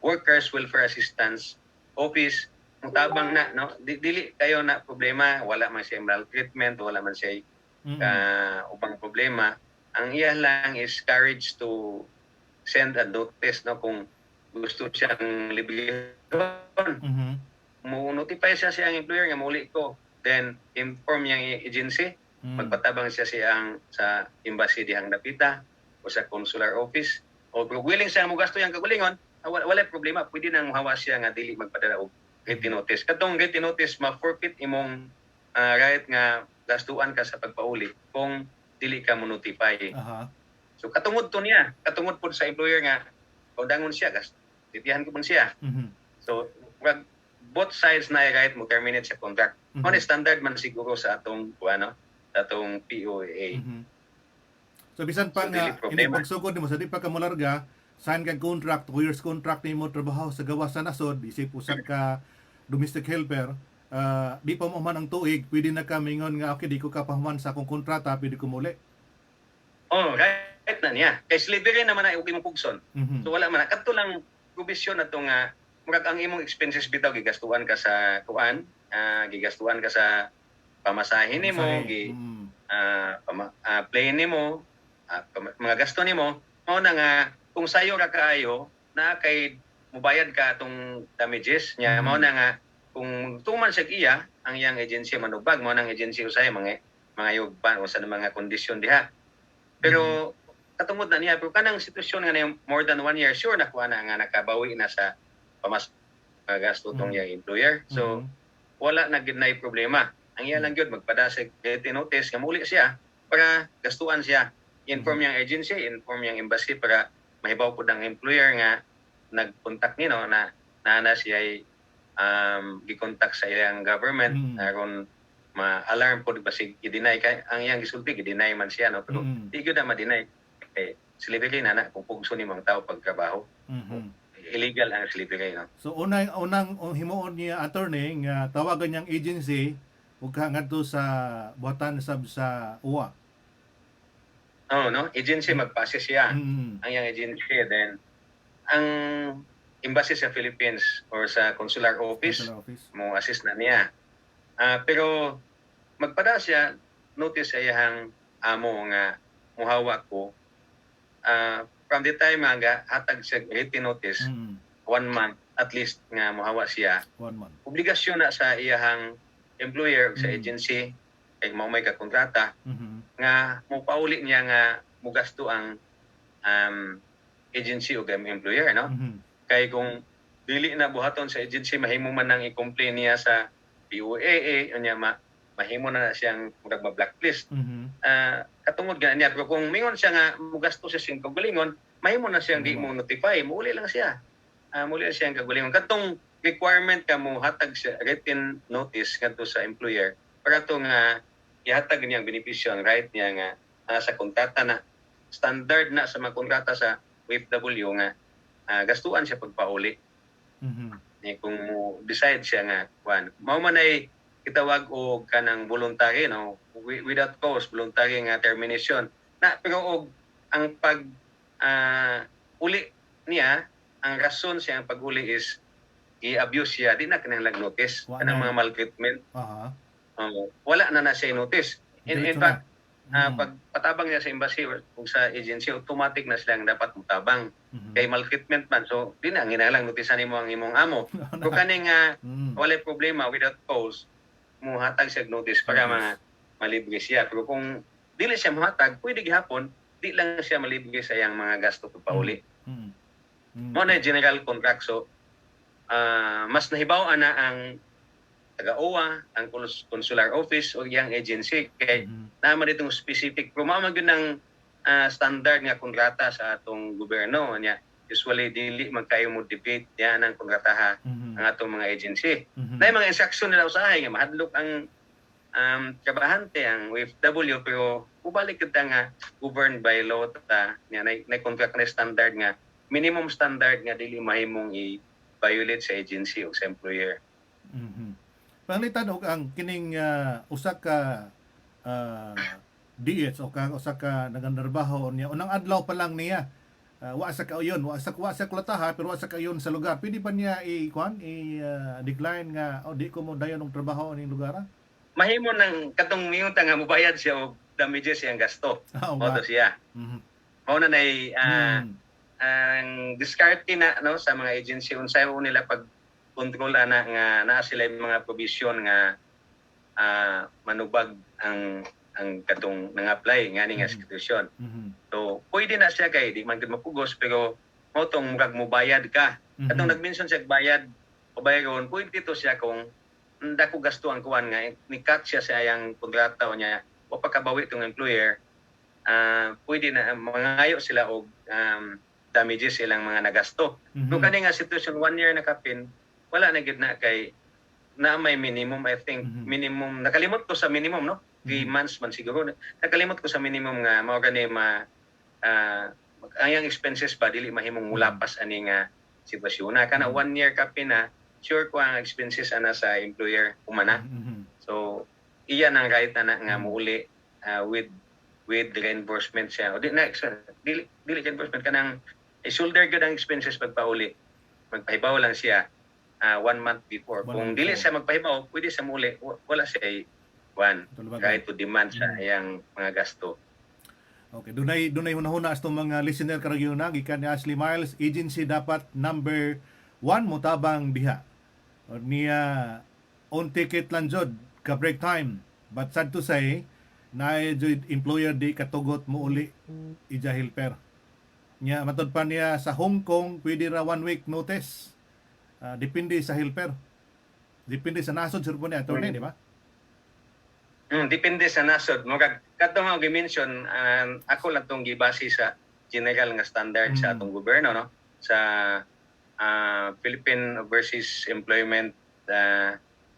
Workers Welfare Assistance Office, mutabang na, no? Dili kayo na problema, wala man siya maltreatment, wala man siya Mhm. ubang problema. Ang iya lang is courage to send a notice, no, kung gusto siyang libihon. Mhm. Mo notify siya siyang employer nga muli ko, then inform niyang agency, Mhm. magpatabang siya siyang sa embassy dihang napita o sa consular office, o kung willing siya mo gasto yang kagulingon, wala problema, pwede nang hawa siya nga dili magpadala og written notice. Katong written notice ma-forfeit imong right nga gastuan ka sa pagpauli kung dili ka mo notify. Aha. So katungod to niya, katungod po sa employer nga kaudangon siya, titihan ko po siya. Mhm. So both sides na right mo terminate sa contract. Mhm. On standard man siguro sa atong sa atong POA. Mhm. So bisan pa So, nga dili problema. ini pagsugod nimo sa di pa ka molarga, sign kang contract, 2 years contract nimo trabaho sa gawas sa nasod, isip usab ka domestic helper, di pa mo man ang tuig, pwede na ka mingon nga okay, di ko kapahuman sa akong kontrata, pwede ko muli. Oh, right na niya. Kay slavery naman na imong pugson. Mhm. So wala man na kadto lang provision ato nga murag ang imong expenses bitaw gigastuan ka sa kuan, gigastuan ka sa pamasahe nimo, Pamasahe. Mhm. plane nimo, mga gasto nimo, mao na nga kung sayo ra kaayo na kay mubayad ka atong damages nya, mao na nga kung tuman sa iya ang iyang agency manubag, mao nang agency usay mga yugban o sa mga kondisyon diha. Pero katungod na niya, pero kanang sitwasyon nga na more than 1 year, sure nakuha na nga nakabawi na sa gasto tong iyang employer. So Mhm. wala na gid nay problema. Ang iya lang gyud magpada sa written notice nga muli siya para gastuan siya. Inform yang agency, inform yang embassy para mahibaw pud ang employer nga nagkontak nino na nana siya ay gikontak sa iyang government aron ma-alarm pud basig i-deny kay ang iyang gisulti i-deny man siya, no, pero di gyud na ma-deny kay slavery na kung pugso nimo ang tao pagtrabaho. Mhm. Illegal ang slavery, no. So unang himuon niya attorney nga tawagan niyang agency ug ngadto sa buhatan sab sa UWA. Oh, no, agency magpase siya. Mhm. Ang iyang agency, then ang embassy sa Philippines or sa consular office Consular office. mo assist na niya. Pero magpada siya notice sa iyang amo nga muhawa ko from the time nga hatag siya written notice, Mhm. 1 month at least nga muhawa siya, 1 month. obligasyon na sa iyang employer sa Mm. agency kay mao may kakontrata Mhm. nga mopauli niya nga mugasto ang agency o employer, no? Mhm. Kay kung dili na buhaton sa agency, mahimo man nang i-complain niya sa POAA, unya mahimo na siyang murag ma-blacklist. Mhm. Katungod nga niya, pero kung mingon siya nga mugasto siya siyang kagalingon, mahimo na siyang di mo notify, muuli lang siya. Muli lang siyang kagalingon. Katong requirement ka mo hatag siya written notice ngadto sa employer para to nga ihatag niya ang benepisyo, ang right niya nga sa kontrata na standard na sa mga kontrata sa OFW nga gastuan siya pagpauli. Mhm. Kung mo decide siya nga kuan, mao man ay kitawag og kanang voluntary, no, without cause, voluntary nga termination na, pero og ang pag uli niya ang rason siya ang pag-uli is i-abuse siya, di na kinahanglan notice. Wa Kanang na. mga maltreatment, Aha. wala na siya notice. In Diretso fact, na. pag patabang niya sa embassy or kung sa agency, automatic na silang dapat mutabang. Mhm. Kay maltreatment man, so di na ginahanglan noticean nimo ang imong amo. Kung kaning walay problema without cause, muhatag siya notice para Notice. malibre siya. Pero kung dili siya muhatag, pwede gihapon, di lang siya malibre sa iyang mga gasto pagpauli. Mhm. Mhm. Mo na general contract, so mas nahibaw na ang taga-OWA, ang consular office o iyang agency kay naman itong specific pero mao man gyud ng standard nga kontrata sa atong gobyerno niya. Usually dili magkayo mo debate yan ang kontrataha ang atong mga agency. Na mga instruction nila usahay nga mahadlok ang trabahante ang OFW pero ubalik kita nga governed by law ta niya na contract na standard nga minimum standard nga dili mahimong i-violate sa agency o sa employer. Panglitan og ang kining usa ka DH o usa ka nagandarbaho niya unang adlaw pa lang niya wa sa kauyon wa sa kulataha pero wa sa kauyon sa lugar pwede pa niya decline nga di ko mo dayon og trabaho ning lugar. Mahimo ng katong minuta nga mobayad siya og damages siyang gasto. Moto siya. Mao na nay ang diskarte na no sa mga agency unsay mo nila pag control ana nga naa sila yung mga provision nga manubag ang katong nang-apply nga ni nga institusyon. So pwede na siya kay di man gid mapugos pero mao tong murag mobayad ka. Katong nag-mention siya bayad o bayaron pwede to siya kung dako gasto ang kuan nga ni-cut siya sa iyang kontrata niya o pagkabawi tong employer pwede na mangayo sila og damages silang mga nagasto. Kung kani nga situation 1 year na kapin wala na gid na kay na may minimum I think minimum nakalimot ko sa minimum no 3 months man siguro nakalimot ko sa minimum nga mao gani ang expenses ba dili mahimong mulapas ani nga sitwasyon na kana 1 year kapin na sure ko ang expenses ana sa employer humana. So iyan ang right na nga muuli with reimbursement siya o dili reimbursement kanang shoulder gud ang expenses pagpauli magpahibaw lang siya 1 month before. Kung dili siya magpahibaw, pwede siya muli. Wala siya right to demand sa iyang mga gasto. Okay, dunay hunahuna astong mga listener karagyo na gikan ni Ashley Miles agency dapat number 1 motabang diha. O niya on ticket lang jud ka break time. But sad to say na jud employer di katugot mo uli ija helper. Nya matod pa niya sa Hong Kong pwede ra 1 week notice. Depende sa helper. Depende sa nasod sir po ni attorney, di ba? Depende sa nasod. Kadto nga gi-mention ako lang tong gibase sa general nga standard sa atong gobyerno no sa Philippine Overseas Employment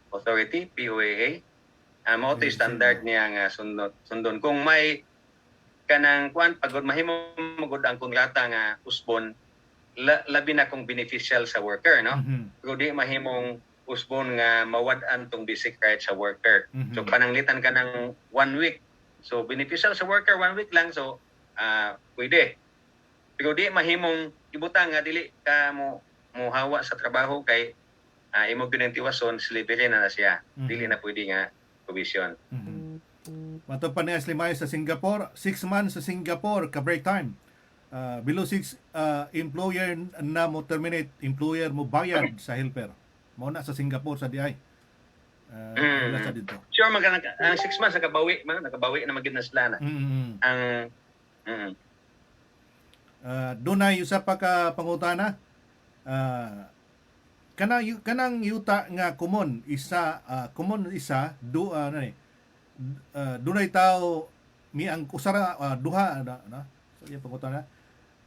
Authority POAA. Mao to standard niya nga sundon kung may kanang kuan pagod mahimo magud ang kontrata nga usbon labi na kung beneficial sa worker no pero di mahimong usbon nga mawad-an tong basic rights sa worker. So pananglitan ka ng 1 week. So beneficial sa worker 1 week lang so pwede. Pero di mahimong ibutang nga dili ka mo hawa sa trabaho kay imo ginentiwason slavery na siya. Dili na pwede nga provision. Matod pa ni Ashley Miles sa Singapore, 6 months sa Singapore ka break time. Below 6 employer na mo terminate, employer mo bayad sa helper. Mao na sa Singapore sa DI. Wala sa dito. Sure ang 6 months nakabawi na magid na sila na. Ang dunay usa pa ka pangutana. Kanang yuta nga common isa dunay tao mi ang kusara duha na so iya pangutana.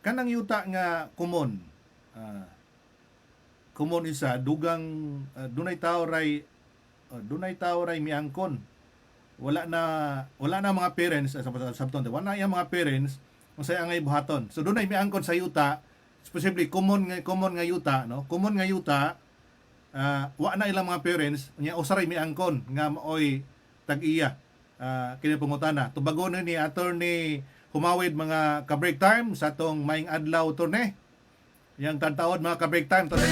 Kanang yuta nga common isa dugang dunay tao ray miangkon wala na mga parents sabton wala na mga parents unsay angay buhaton so dunay miangkon sa yuta specifically common nga yuta no common nga yuta wa na ilang mga parents nya usaray miangkon nga maoy tag-iya kini pangutana tubagon ni attorney humawid mga ka break time sa tong maing adlaw torne Yang tantaod mga ka-break time to sa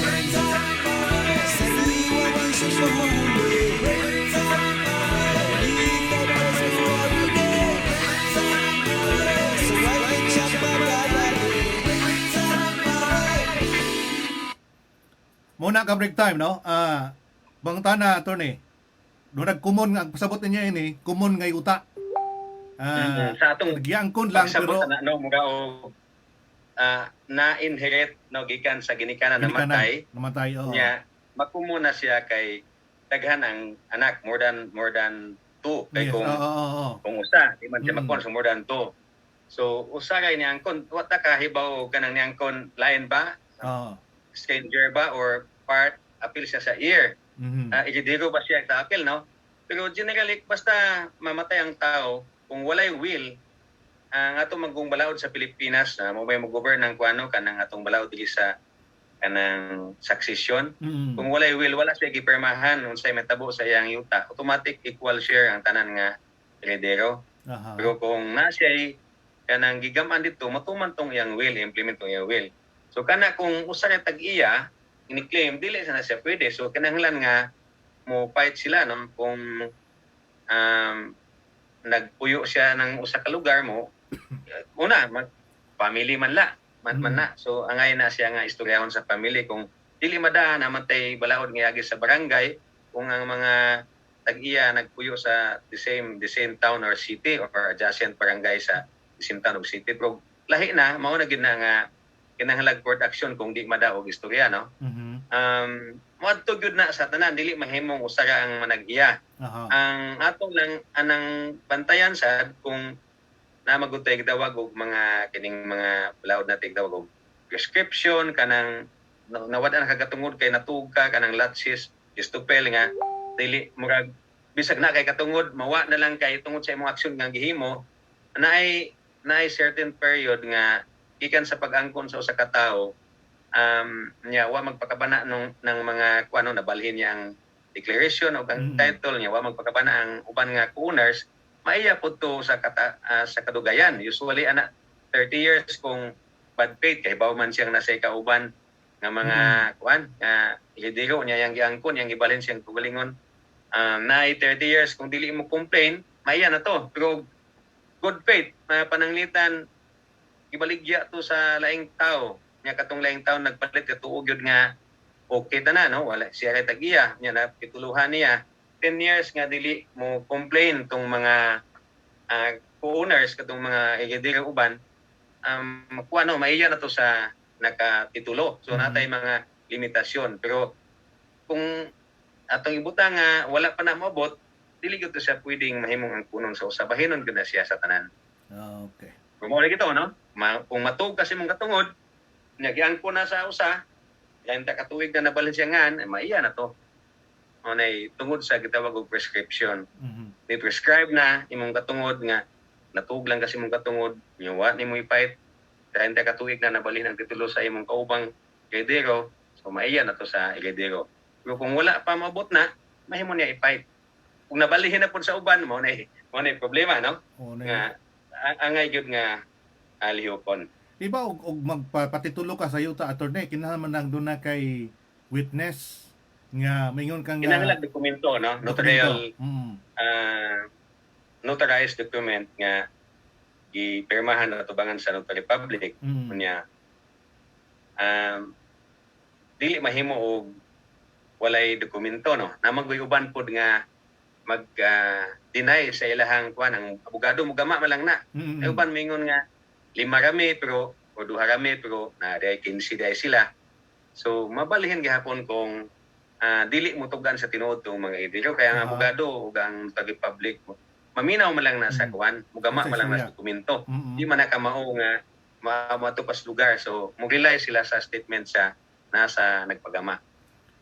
muna ka-break time, no? Bangtana, attorney. Doon nagkumon nga, pasabot niya ini, kumon nga yuta. Sa atong Nagyangkon lang, pagsabot pero na no mga na-inherit no gikan sa ginikanan na matay namatay, oo. nya makumuna siya kay daghan ang anak more than 2 kay Yes, oo. kung usa di man siya Mm. makuha sa more than 2. So usa kay niangkon wata ka hibaw kanang niangkon lain ba Oo. stranger ba or part apil siya sa ear. Mhm. Ijidiro ba siya sa apil no? Pero generally basta mamatay ang tao kung walay will ang atong magong balaod sa Pilipinas na mo may mag-govern ng kuano kanang atong balaod dili sa kanang succession. Mhm. Kung walay will wala siya gipermahan unsay matabo sa iyang yuta, automatic equal share ang tanan nga heredero. Aha. Pero kung na siya kanang gigaman dito matuman tong iyang will, implement tong iyang will. So kana kung usa ka tag-iya ini-claim dili na siya pwede. So kinahanglan nga mo fight sila no kung nagpuyo siya ng usa ka lugar mo una family man na so angay na siya nga istoryahon sa family kung dili madaan namatay balaod nga agi sa barangay kung ang mga tag-iya nagpuyo sa the same town or city or adjacent barangay sa the same town or city pero lahi na mao na gid na nga kinahanglan court action kung di madaog istorya no. Mhm. Moadto gyud na sa tanan dili mahimong usa ka ang manag-iya. Aha. Ang atong lang anang bantayan sad kung na magutay gidawag og mga kining mga balaod na tigdawag og prescription kanang nawad-an kagatungod kay natug ka kanang latsis istupel nga dili murag bisag na kay katungod mawa na lang kay tungod sa imong aksyon nga gihimo naay certain period nga gikan sa pag-angkon sa usa ka tawo niya wa magpakabana ng mga kuano nabalhin niya ang declaration o ang title niya wa magpakabana ang uban nga owners maiya pud to sa sa kadugayan usually ana 30 years kung bad faith kay baw man siyang nasay kauban nga mga kuan nga heredero niya yang giangkon yang gibalhin siyang tugalingon na 30 years kung dili mo complain maiya na to pero good faith pananglitan ibaligya to sa laing tao nya katong laing taon nagpalit ka tuog yun nga okay ta na no wala siya kay tag-iya nya na pituluhan niya 10 years nga dili mo complain tong mga co-owners katong mga heredero uban makuha no maiya na to sa nakatitulo so natay mga limitasyon pero kung atong ibutang nga wala pa na moabot dili gyud to siya pwedeng mahimong ang kunon sa usabahinon gyud na siya sa tanan. Okay. Kung gito no kung matug kasi mong katungod nagyan ko na sa usa, yan ta katuig na nabalhin siya ngan, maiya na to. Onay tungod sa gitawag og prescription. Mhm. Ni prescribe na imong katungod nga natug lang kasi imong katungod, nyawa nimo i-fight. Yan ta katuig na nabalhin ang titulo sa imong kaubang heredero, so maiya na to sa heredero. Pero kung wala pa maabot na, mahimo niya i-fight. Kung nabalhin na pud sa uban mo na problema no? Oo, Nga angay gyud nga alihokon. Diba og magpatitulo ka sa yuta attorney kinahanglan man nang doon na kay witness nga maingon kang Kinahanglan dokumento no notarial notarized document nga gipirmahan na tubangan sa notary public unya dili mahimo og walay dokumento no na maguy-uban pod nga mag deny sa ilahang kuan ang abogado mo gama man lang na ay uban mingon nga 5 rami pero o 2 rami pero na day 15 day sila so mabalhin gihapon kung dili mo tugan sa tinuod tong mga heredero kaya ang abogado ug ang notary public maminaw man lang na sa kuan mugama man lang na sa dokumento di man nakamao nga matupas lugar so mo-rely sila sa statement sa nasa nagpagama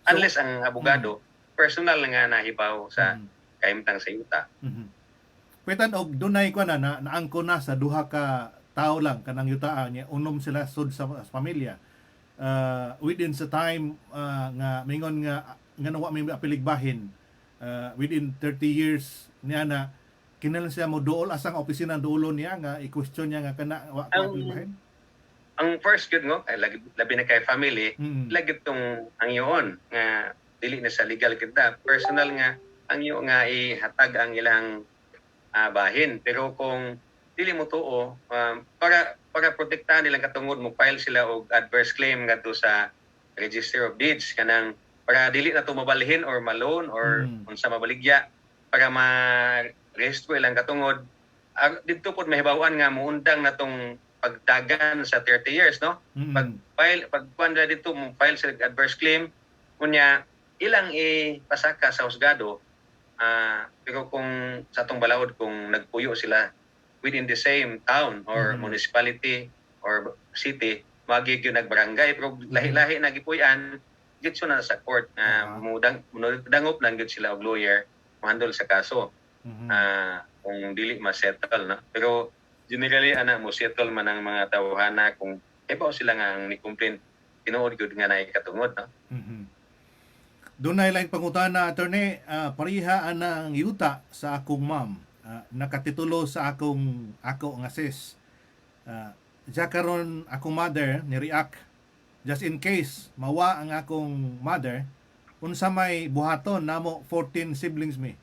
unless ang abogado personal nga nahibaw sa kaimtang sa yuta. Pwetan og dunay ko na naangko na sa duha ka tao lang kanang yuta niya unom sila sud sa pamilya within sa time nga mingon nga nawa may apiligbahin within 30 years niya na kinahanglan siya mo duol asang opisina duolon niya nga i-question niya nga kana wa apiligbahin ang first good ngo ay labi na kay family, Mm. lagi tong ang iyon nga dili na sa legal kita, personal nga ang iyo nga ihatag ang ilang bahin. Pero kung dili mo tuo, para protektahan nilang katungod mo file sila og adverse claim ngadto sa Register of Deeds kanang para dili na to mabalhin or malone or unsa mabaligya para ma-restore ilang katungod. Dito pod mahibaw-an nga muundang na tong pagdagan sa 30 years, no? Pag kuanda dito mo file sa adverse claim unya ilang ipasaka sa husgado. Pero kung sa atong balaod kung nagpuyo sila within the same town or municipality or city, magi gyud nagbarangay pero lahi-lahi na gipuy-an gitso na sa court mudangop lang gyud sila og lawyer mo-handle sa kaso. Kung dili ma-settle na. Pero generally ana mo settle man ang mga tawhana kung ibaw sila nga ang ni-complain tinuod gyud nga naay katungod, no? Doon na ilang pangutana, attorney, pariha ang yuta sa akong ma'am. Nakatitulo sa ako nga sis. Diya karon akong mother ni react just in case mawa ang akong mother unsa may buhaton namo 14 siblings me.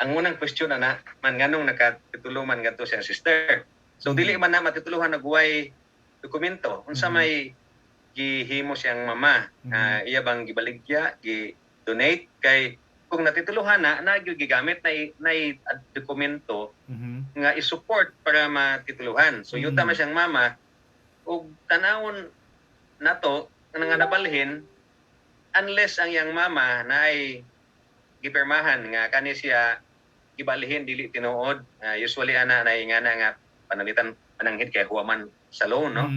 Ang unang question na man nganong nakatitulo man ngadto siya sister. So dili man na matituluhan nagway dokumento unsa may gihimo siyang mama. Iya bang gibaligya, gi-donate kay kung natituluhan na gyud gigamit na dokumento nga i-support para matituluhan. So yuta man siyang mama ug tanawon nato nga nabalhin unless ang yang mama na ay gipirmahan nga kani siya gibalhin dili tinuod. Usually ana na ingana nga panalitan pananghid kay huwaman sa loan, no?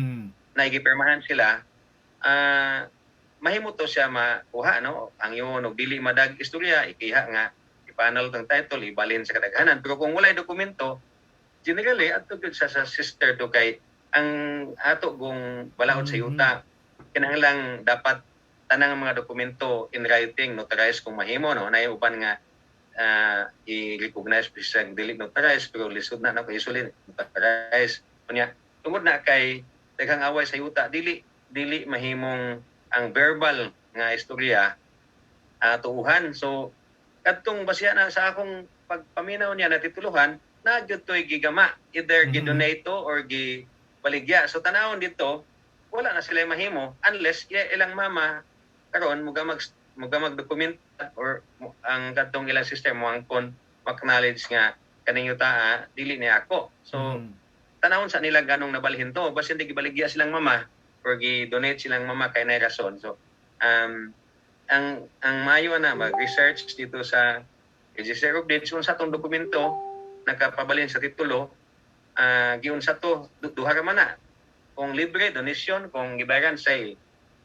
Na gipirmahan sila mahimo to siya makuha, no? Ang yun og dili madag istorya ikiha nga ipanal tong title ibalhin sa kadaghanan. Pero kung walay dokumento generally adto gyud sa sister to kay ang ato gong balaod sa yuta kinahanglang dapat tanang mga dokumento in writing notarized kung mahimo, no? Nay uban nga i-recognize sa dili notarized pero lisod na kay usually notarized. Unya tungod na kay daghang away sa yuta dili mahimong ang verbal nga istorya tuuhan. So kadtong basihan na sa akong pagpaminaw niya natituluhan na gyud toy gigama either gidonate or gibaligya. So tanawon dito wala na sila mahimo unless ilang mama karon muga mag-document or ang kadtong ilang system mo angkon acknowledge nga kaning yuta dili ni ako. So tanawon sa nila ganong nabalhin to basta hindi gibaligya silang mama or gi-donate silang mama kay nay rason. So ang maayo na mag-research dito sa Register of Deeds unsa tong dokumento nakapabalhin sa titulo giunsa to duha ra man na kung libre donation kung gibayaran sale.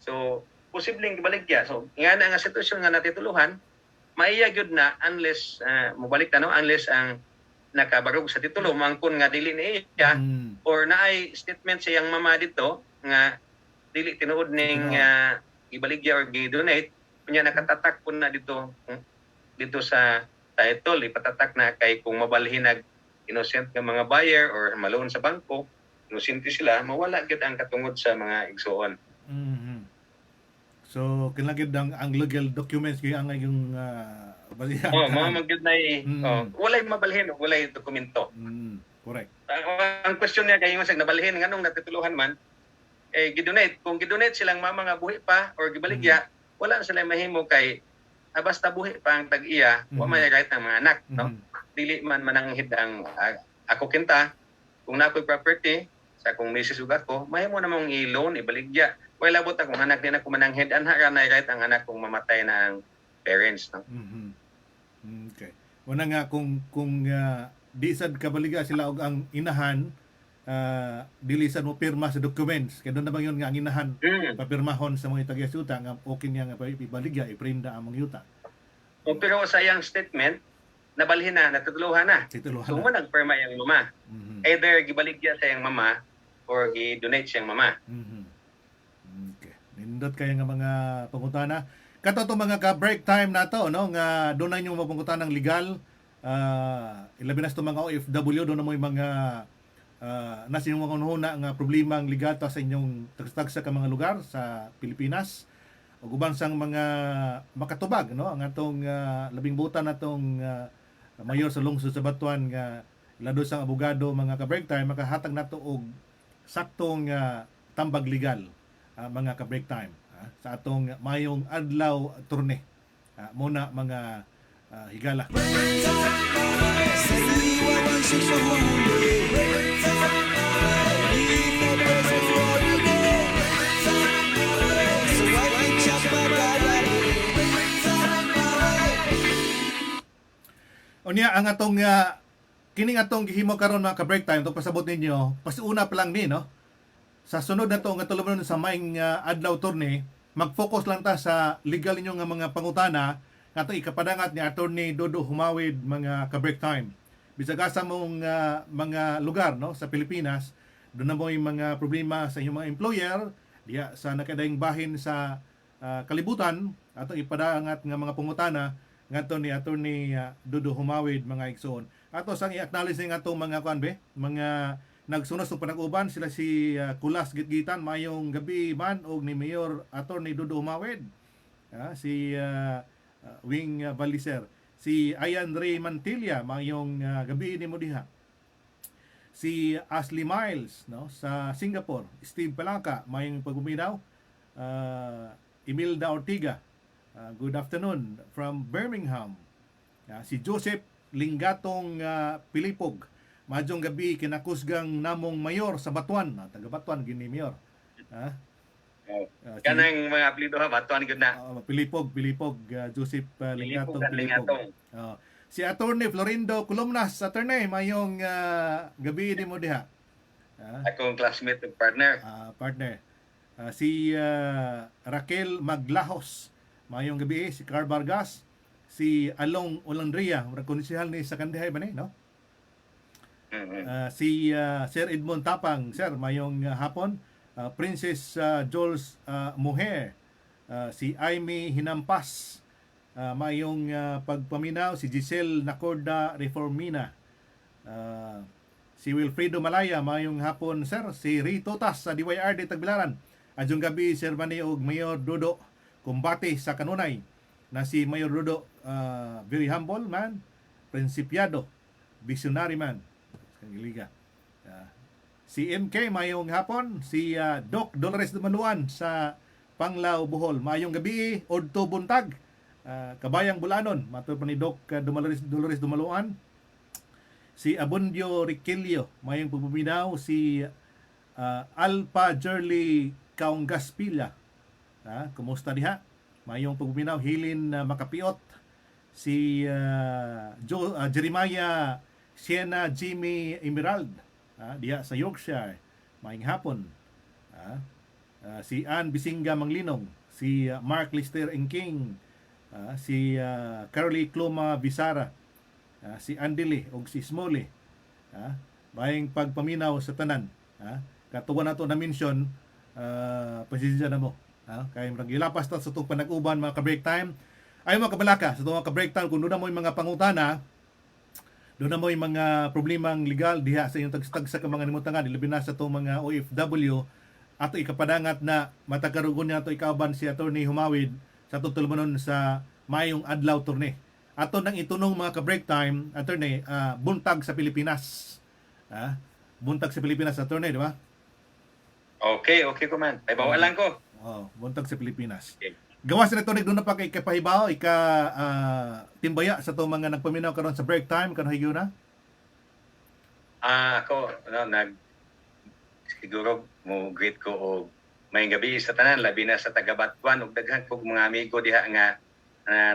So posibleng gibaligya. So nga nga sitwasyon nga natituluhan maiya gyud na unless mobalik ta, no? Unless ang nakabarog sa titulo mangkon nga dili ni iya or naay statement sa iyang mama dito nga dili tinuod ning ibaligya or gi-donate kunya nakatatak po na dito sa title ipatatak na kay kung mabalhin nag innocent nga mga buyer or maloan sa bangko innocent sila mawala gyud ang katungod sa mga igsuon. So kinahanglan gyud ang legal documents kay ang yung basihan. Mao magyud na walay mabalhin walay dokumento. Correct. Ang question niya kay yung nabalhin nganong natituluhan man gidonate. Kung gidonate silang mama nga buhi pa or gibaligya, wala na sila mahimo kay basta buhi pa ang tag-iya, wa may right ng mga anak, no? Dili man mananghid ang ako kinta kung nakoy property sa akong misis ug ako, mahimo namang i-loan ibaligya. Wala labot akong anak din ako mananghid anha ra na right ang anak kung mamatay na ang parents, no? Okay. Una nga kung di sad kabaliga sila og ang inahan dili sad mo pirma sa documents kay doon na bang yun nga ang inahan papirmahon sa mga itagya yuta nga okay niya nga ibaligya iprinda ang mga yuta. Pero sa iyang statement nabalhin na natutuluhan na. So mo nagpirma yang mama. Either gibaligya sa iyang mama or gi-donate sa iyang mama. Okay. Nindot kay nga mga pangutana. Kato to mga ka-break time nato, no, nga doon na inyong mapungutan ng legal ilabi na sa mga OFW doon na mo yung mga nasinunghuna nga problema ang legal ta sa inyong tagsa ka mga lugar sa Pilipinas ug uban sang mga makatubag no ang atong labing butan natong mayor sa lungsod sa Batuan nga lado sang abogado mga ka-break time makahatag nato og saktong tambag legal mga ka-break time sa atong mayong adlaw turne muna mga higala. Sa iwanan siya sa huli. Di na beses holiday. Sa white chop Unya ang atong kining atong gihimo karon mga ka-break time itong pasabot ninyo pasiuna pa lang ni no sa sunod na to nga tulumanon sa maing adlaw turne mag-focus lang ta sa legal ninyo nga mga pangutana nga to ikapadangat ni Attorney Dodo Humawid mga ka-break time bisag asa mong mga lugar no sa Pilipinas doon na mo yung mga problema sa inyong mga employer diya sa nakadaing bahin sa kalibutan ato ipadangat nga mga pangutana ngadto ni Attorney Dodo Humawid mga igsoon. Ato sang i-acknowledge nga atong mga kuan mga nagsunos ng panag-uban sila si Kulas Gitgitan mayong gabi man og ni Mayor Attorney Dodo Humawid. Si Wing Baliser, si Ayan Ray Mantilla mayong gabi ni mo diha. Si Ashley Miles no sa Singapore, Steve Palaka mayong paguminaw. Imelda Ortiga, good afternoon from Birmingham. Si Joseph Lingatong Pilipog, majong gabi kinakusgang namong mayor sa Batuan, taga Batuan gini mayor. Kanang mga apelyido ha, Batuan gud na. Pilipog, Joseph Lingatong Pilipog. Pilipog. Si Attorney Florindo Columnas, Attorney, mayong gabi din mo diha. Akong classmate ug partner. Partner. Si Raquel Maglahos, mayong gabi. Si Carl Vargas, si Along Olandria, konsehal ni sa Kandihay ba ni, no? Si Sir Edmond Tapang, sir, mayong hapon. Princess Jules Mujer, si Aimee Hinampas, mayong pagpaminaw. Si Giselle Nacorda Reformina, si Wilfredo Malaya, mayong hapon, sir. Si Rito Tas sa DYRD Tagbilaran, adjong gabi, Sir Manny og Mayor Dodo kumbati sa kanunay na si Mayor Dodo, very humble man, prinsipyado, visionary man. Kangiliga. Si MK mayong hapon, si Doc Dolores Dumaluan sa Panglao Bohol, mayong gabi, Odto Buntag, Kabayang Bulanon, matur pa ni Doc Dolores Dumaluan. Si Abundio Riquelio, mayong pagbuminaw. Si Alpa Jerly Kaunggaspila, kumusta diha? Mayong pagbuminaw. Hilin Makapiot. Si Jeremiah Siena Jimmy Emerald, diha sa Yorkshire, mayong hapon. Si Ann Bisinga Manglinong, si Mark Lister Engking, si Carly Cloma Bisara, si Andili o si Smoley, mayong pagpaminaw sa tanan. Katuwa na to na mention, pasisya na mo. Kaya magilapas ta sa itong panag-uban mga ka-break time. Ay mga kabalaka, sa itong mga ka-break time, kung doon na mo yung mga pangutana, doon na mo yung mga problemang legal diha sa inyong tagsa ka mga nimutangan, ilabi na sa itong mga OFW, ato ikapadangat na matagarugon niya ito ikaban si Attorney Humawid sa itong tulumanon sa mayong adlaw turne. Ato nang itunong mga ka-break time, Attorney, buntag sa Pilipinas. Buntag sa Pilipinas, Attorney, di ba? Okay ko man. Ay bawalan ko. Buntag sa Pilipinas. Okay. Gawas na ito doon na pa kay kapahibaw, timbaya sa itong mga nagpaminaw karon sa break time, kano higyo na? Ako, siguro mo greet ko og mayong gabi sa tanan, labi na sa taga Batuan ug daghan kog mga amigo diha nga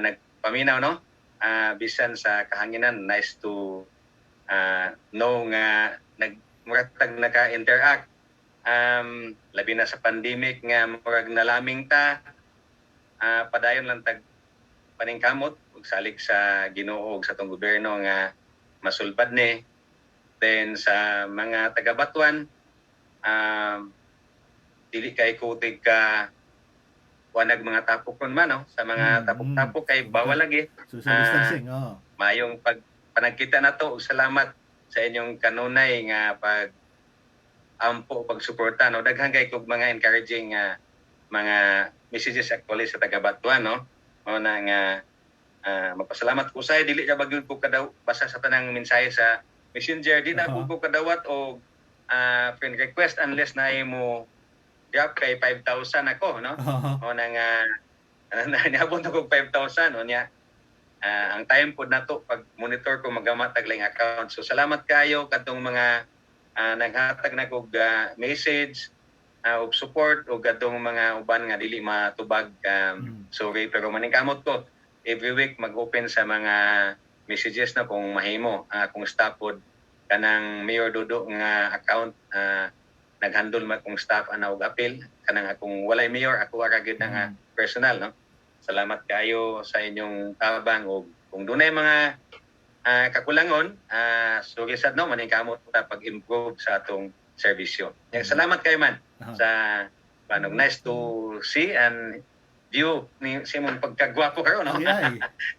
nagpaminaw, no? Bisan sa kahanginan, nice to know nga muratag naka-interact. Labi na sa pandemic nga murag nalaming ta, padayon lang tag paningkamot ug salig sa Ginoo ug sa tong gobyerno nga masulbad ni. Then sa mga taga Batuan, dili kay kutig ka wanag mga tapok man, no? Sa mga tapok-tapok kay bawal lagi. Social distancing, Mayong panagkita na to ug salamat sa inyong kanunay nga ampo pagsuporta, no? Daghan kay kog mga encouraging mga messages actually sa taga Batuan, no? Mao na nga magpasalamat ko sa dili ra bagyod ko kadaw basa sa tanang mensahe sa Messenger, di na ko kadawat og friend request unless na mo drop kay 5,000 ako, no? O na nga niabot ako 5,000 o niya. Ang time po na to pag monitor ko magamat taglang account. So salamat kayo katong mga naghatag na kog message og support o gadong mga uban nga dili matubag. Sorry pero maningkamot ko every week mag-open sa mga messages na kung mahimo kung staff pod kanang Mayor Dodo nga account naghandle man kung staff ana og appeal kanang akong walay mayor ako ra gyud nga personal, no? Salamat kayo sa inyong tabang og kung dunay mga kakulangon sorry sad no maningkamot ta pag-improve sa atong serbisyo. Salamat kayo man sa panog nice to see and view ni simong pagkagwapo karon, no?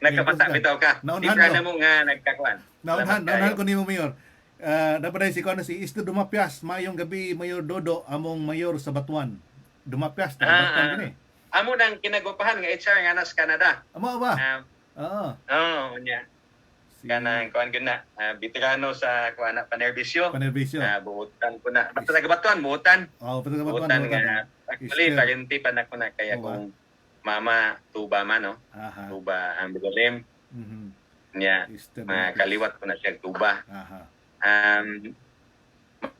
Nagkamata bitaw ka. Di na mo nga nagkakuan. Naunhan ko nimo Mayor. Dapat si kono si Isto Dumapyas maayong gabi Mayor Dodo among mayor sa Batuan. Dumapyas ta Batuan kini. Amo nang kinagwapahan nga HR nga nas Canada. Amo ba? Oo, nya. Kanang kuan gyud na veterano sa kuan Panerbisyo. Buutan ko na. Basta taga Batuan, buutan. Taga Batuan. Actually, parenti pa na ko na kaya kung mama tuba man, no? Tuba ang bigalim. Nya, kaliwat ko na siya tuba.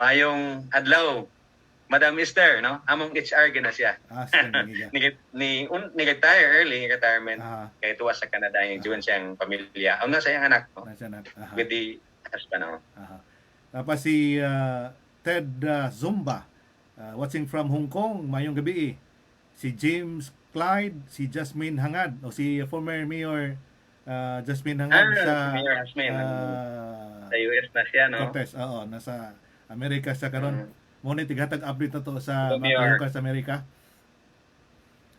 Mayong adlaw, Madam Esther, no? Among HR gina siya. ni retire early retirement kay tuwa sa Canada yung juwan siyang pamilya. Ang nasa iyang anak, no? With the husband, no? Tapos si Ted Zumba watching from Hong Kong, mayong gabi. Si James Clyde, si Jasmine Hangad o si former Mayor Jasmine Hangad sa Mayor Jasmine sa US na siya, no? Cortez, nasa Amerika sa karon. Muna tigatag update na to sa mga lokal sa Amerika.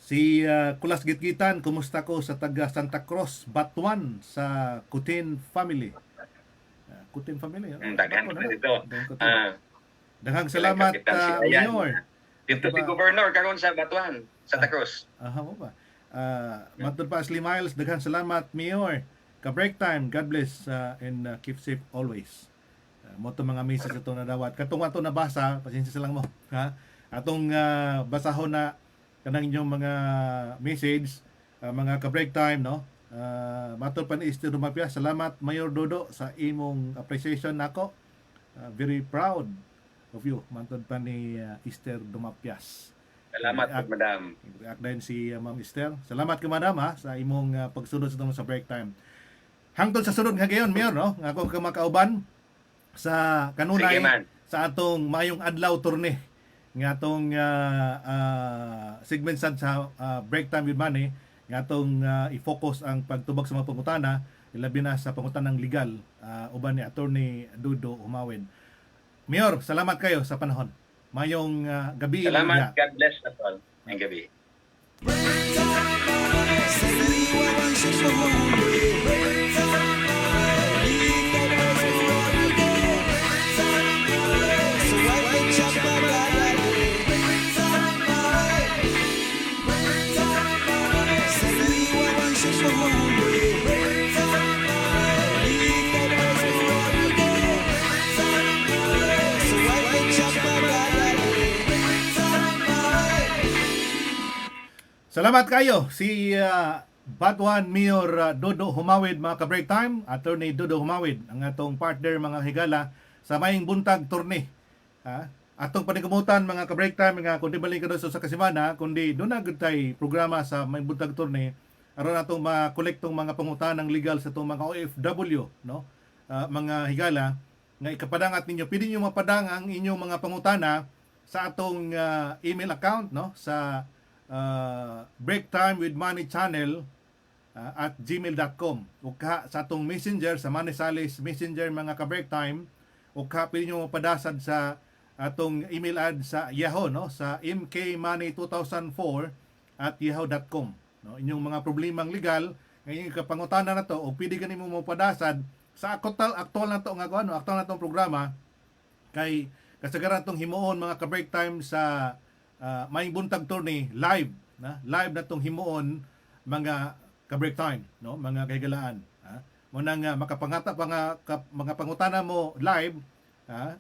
Si Kulas Gitgitan, kumusta ko sa taga Santa Cruz, Batuan sa Kutin family. Kutin family. Daghan ko dito. Daghang salamat Mayor. Dito si Governor karon sa Batuan, Santa Cruz. Mo ba? Matod pa Ashley Miles, daghang salamat Mayor. Ka-break time, God bless and keep safe always. Mo to mga message ito na dawat. Katong ato nabasa, pasensya sa lang mo. Atong basahon na kanang inyong mga message, mga ka-break time, no? Matod pa ni Esther Dumapyas, salamat Mayor Dodo sa imong appreciation nako. Very proud of you. Matod pa ni Esther Dumapyas. Salamat po, Madam. React din si Ma'am Esther. Salamat ka, Madam, sa imong pagsunod sa break time. Hangtod sa sunod nga gayon, Mayor, no? Ako ka makauban sa kanunay sa atong mayong adlaw turne nga atong segment sad sa break time with money nga atong i-focus ang pagtubag sa mga pangutana labi na sa pangutanang legal uban ni Attorney Dodo Humawid. Mayor, salamat kayo sa panahon. Mayong gabi. Salamat. God bless us all. Ang gabi. Salamat kayo si Batuan Mayor Dodo Humawid, mga ka-break time, Attorney Dodo Humawid, ang atong partner mga higala sa maying buntag turne. Atong paningkamutan mga ka-break time, mga kundi balik ka sa kasimana, kundi doon na tay programa sa maying buntag turne, aron atong makolektong mga pangutanang legal sa itong mga OFW, no? Mga higala, nga ikapadangat ninyo, pwede nyo mapadang ang inyong mga pangutana sa atong email account, no? Sa break time with money channel at gmail.com o ka sa atong messenger sa Manny Salis messenger mga ka-break time o ka pwede nyo mapadasad sa atong email ad sa Yahoo, no? Sa mkmoney2004 at yahoo.com, no? Inyong mga problemang legal ngayong kapangutana na to o pwede ganimo mapadasad sa aktual na to nga aktual na tong programa kay kasagaran tong himuon mga ka-break time sa maing buntag tourney live na live na tong himuon mga ka-break time no mga kaigalaan mo nang makapangata mga pangutana mo live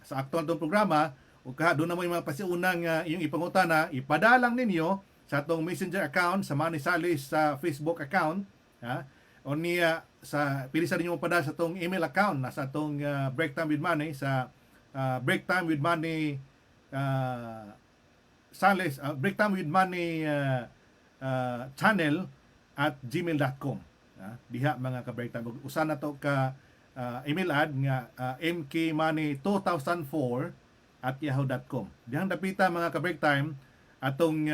sa aktual tong programa ug doon na mo yung mga pasiunang yung ipangutana ipadala lang ninyo sa atong messenger account sa Manny Salis sa Facebook account o niya sa pili sa ninyo padala sa atong email account nasa atong Break Time with Manny sa Break Time with Manny Salis Break Time with Manny channel at gmail.com diha mga ka-break time usa na to ka email ad nga mkmoney2004 at yahoo.com dihang dapita mga ka-break time atong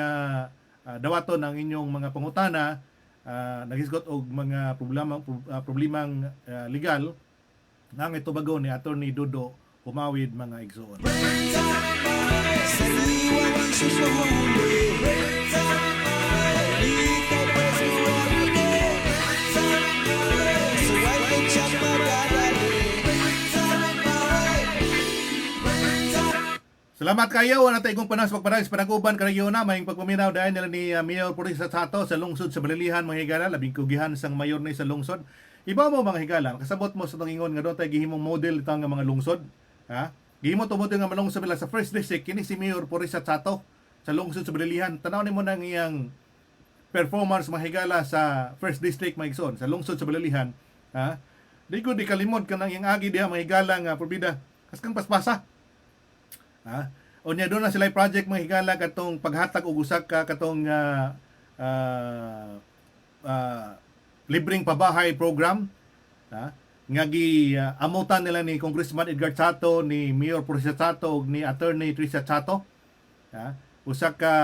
dawaton ang inyong mga pangutana naghisgot og mga problemang legal nang itubago ni Attorney Dodo Humawid mga igsoon. Salamat kayo na tayo kong panas pagpadag sa panaguban karayona maying pagpaminaw dahil nila ni Mayor Purisa Sato sa lungsod sa Balilihan mga higala labing kugihan sang mayor ni sa lungsod. Iba mo mga higala kasabot mo sa tong ingon nga doon tayo gihimong model itang mga lungsod. Gihimo to model nga malungsod bila sa first district kini si Mayor Purisa Sato sa lungsod sa Balilihan. Tanaw nimo nang iyang performance mga higala sa first district mga igsoon sa lungsod sa Balilihan. Di ko di kalimot kanang iyang agi diha mga higala nga porbida kaskang paspasa. O niya doon na sila project mga higala katong paghatag og usa ka katong libreng pabahay program nga amutan nila ni Congressman Edgar Chato, ni Mayor Purisa Chato ug ni Attorney Trisha Chato usa ka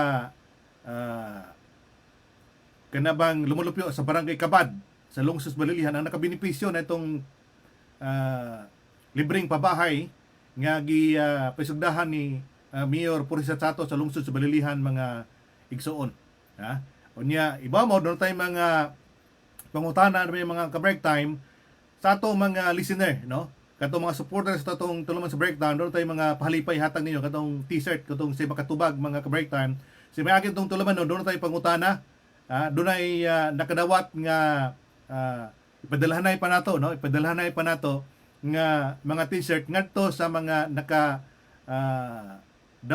kanabang lumulupyo sa barangay Kabad sa lungsod Balilihan ang nakabenepisyo na itong libreng pabahay nga pasugdahan ni Mayor Purisa Chato sa lungsod sa Balilihan mga igsoon. Unya iba mo doon tayo mga pangutana may mga ka-break time sa ato mga listener no. Katong mga supporters sa atong tuluman sa breakdown doon tayo mga pahalipay hatag ninyo katong t-shirt katong sa makatubag mga ka-break time. Si may akin tong tuluman doon tayo pangutana. Doon ay nakadawat nga ipadalhanay pa nato no. Ipadalhanay pa nato nga mga t-shirt ngadto sa mga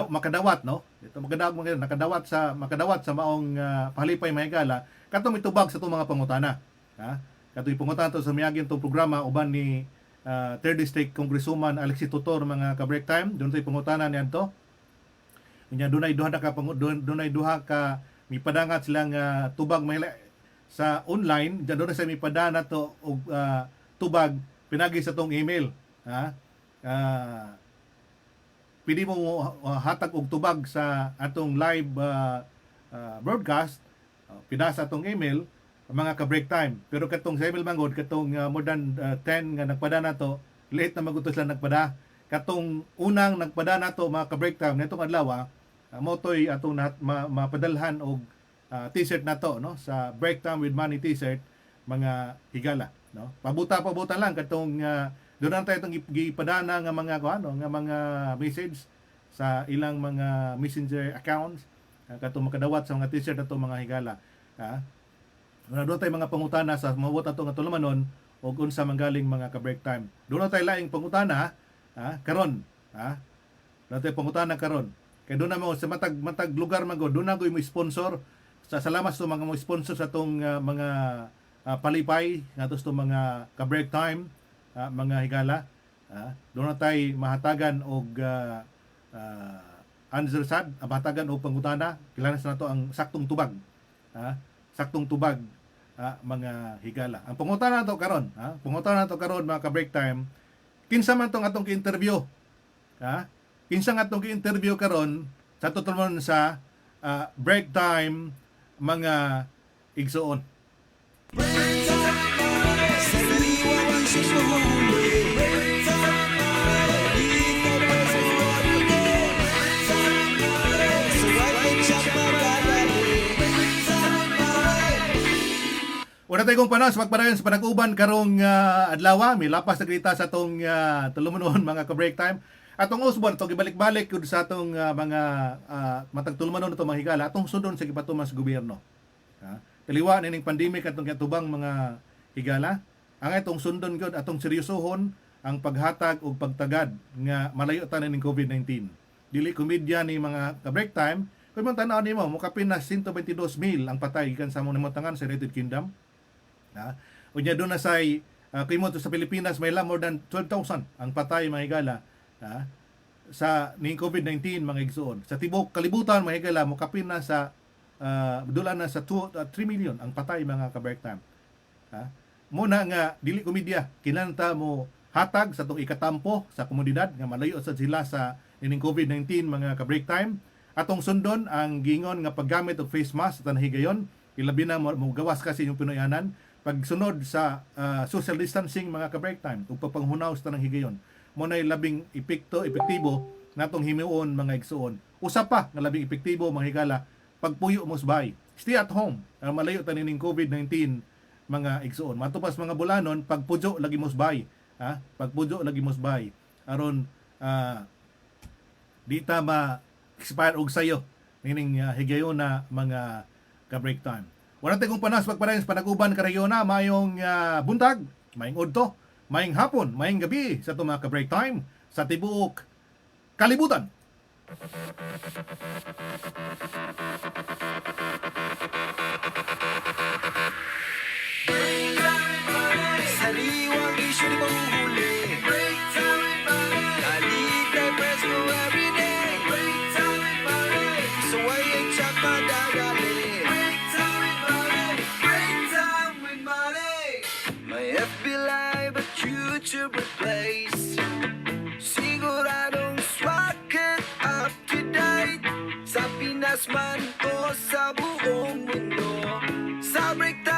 makadawat no ito makadawat sa maong pahalipay mahigala katong mitubag sa itong mga pangutana katong pangutana to sa miagin tong programa uban ni 3rd District Congresswoman Alexis Tutor mga ka-break time doon tayo pangutana niadto nya dunay duha ka mipadangat silang tubag mahila sa online doon sa mipadana to og tubag pinagi sa tong email pili mo hatag og tubag sa atong live broadcast pinasa atong email mga ka-break time pero katong sa email mangod katong more than 10 nga nagpada nato late na magutos lang nagpada katong unang nagpada nato mga ka-break time nitong adlaw motoy atong mapadalhan og t-shirt nato no sa Break Time with Manny t-shirt mga higala no pabuta lang katong doon tayo itong gipadana nga mga nga mga message sa ilang mga messenger accounts katong makadawat sa mga t-shirt nato mga higala doon tayo mga pangutana sa mawot ato nga tulumanon og unsa manggaling mga ka-break time doon tayo laing pangutana karon doon tayo pangutana karon kay doon na mo sa matag lugar man go doon na go mo sponsor sa salamat sa mga mo sponsor sa tong mga palipay nga to mga ka-break time mga higala doon na tayo mahatagan og answer sad mahatagan og pangutana kilala sa nato ang saktong tubag mga higala ang pangutana nato karon mga ka-break time kinsa man tong atong ki-interview kinsa nga atong ki-interview karon sa tutulon sa break time mga igsoon. Wala tayong panas magpadayon sa panag-uban karong adlaw mi lapas na kita sa tong tulumanon mga ka-break time. Atong usbon to gibalik-balik yun sa atong mga matag tulmanon to mga higala atong sudon sa gipatuman sa gobyerno. Ha? Kaliwa na ning pandemic atong katubang mga higala, ang atong sundon gyud atong seryosohon ang paghatag og pagtagad nga malayo ta ning COVID-19. Dili komedya ni mga ka-break time, kung man tanaw nimo mokapin na 122,000 ang patay gikan sa among namotangan sa United Kingdom. Ha? Unya doon na say kimo to sa Pilipinas may more than 12,000 ang patay mga higala. Ha? Sa ning COVID-19 mga igsoon. Sa tibok kalibutan mga higala mokapin na sa dula na sa 3 million ang patay mga ka-break time. Ha? Muna nga dili komedya kinanta mo hatag sa tong ikatampo sa komunidad nga malayo sad sila sa ining COVID-19 mga ka-break time. Atong sundon ang gingon nga paggamit og face mask sa tanang higayon, ilabi na mo gawas kasi yung Pinoyanan pagsunod sa social distancing mga ka-break time ug pagpanghunaw sa tanang higayon. Mo nay labing epektibo natong himuon mga igsuon. Usa pa nga labing epektibo mga higala pagpuyo mo subay. Stay at home. Malayo ta ning COVID-19 mga igsuon. Matupas mga bulanon pagpujo lagi mo subay. Ha? Pagpujo lagi mo subay. Aron di ta ma-expire og sayo ning higayon na mga ka-break time. Wala tayong panas pagpadayon sa panag-uban karayona mayong buntag, mayong udto, mayong hapon, mayong gabi sa itong mga ka-break time sa tibuok kalibutan. Sariwang isyu di mahuhuli. Break time with money. Kalit na press mo everyday. Break time with money. So I ain't check my dagali. Break time with money. Break time with money. My FB Live at YouTube replace. Siguradong swak it up to date. Sa Pinas man o sa buong mundo. Sa break time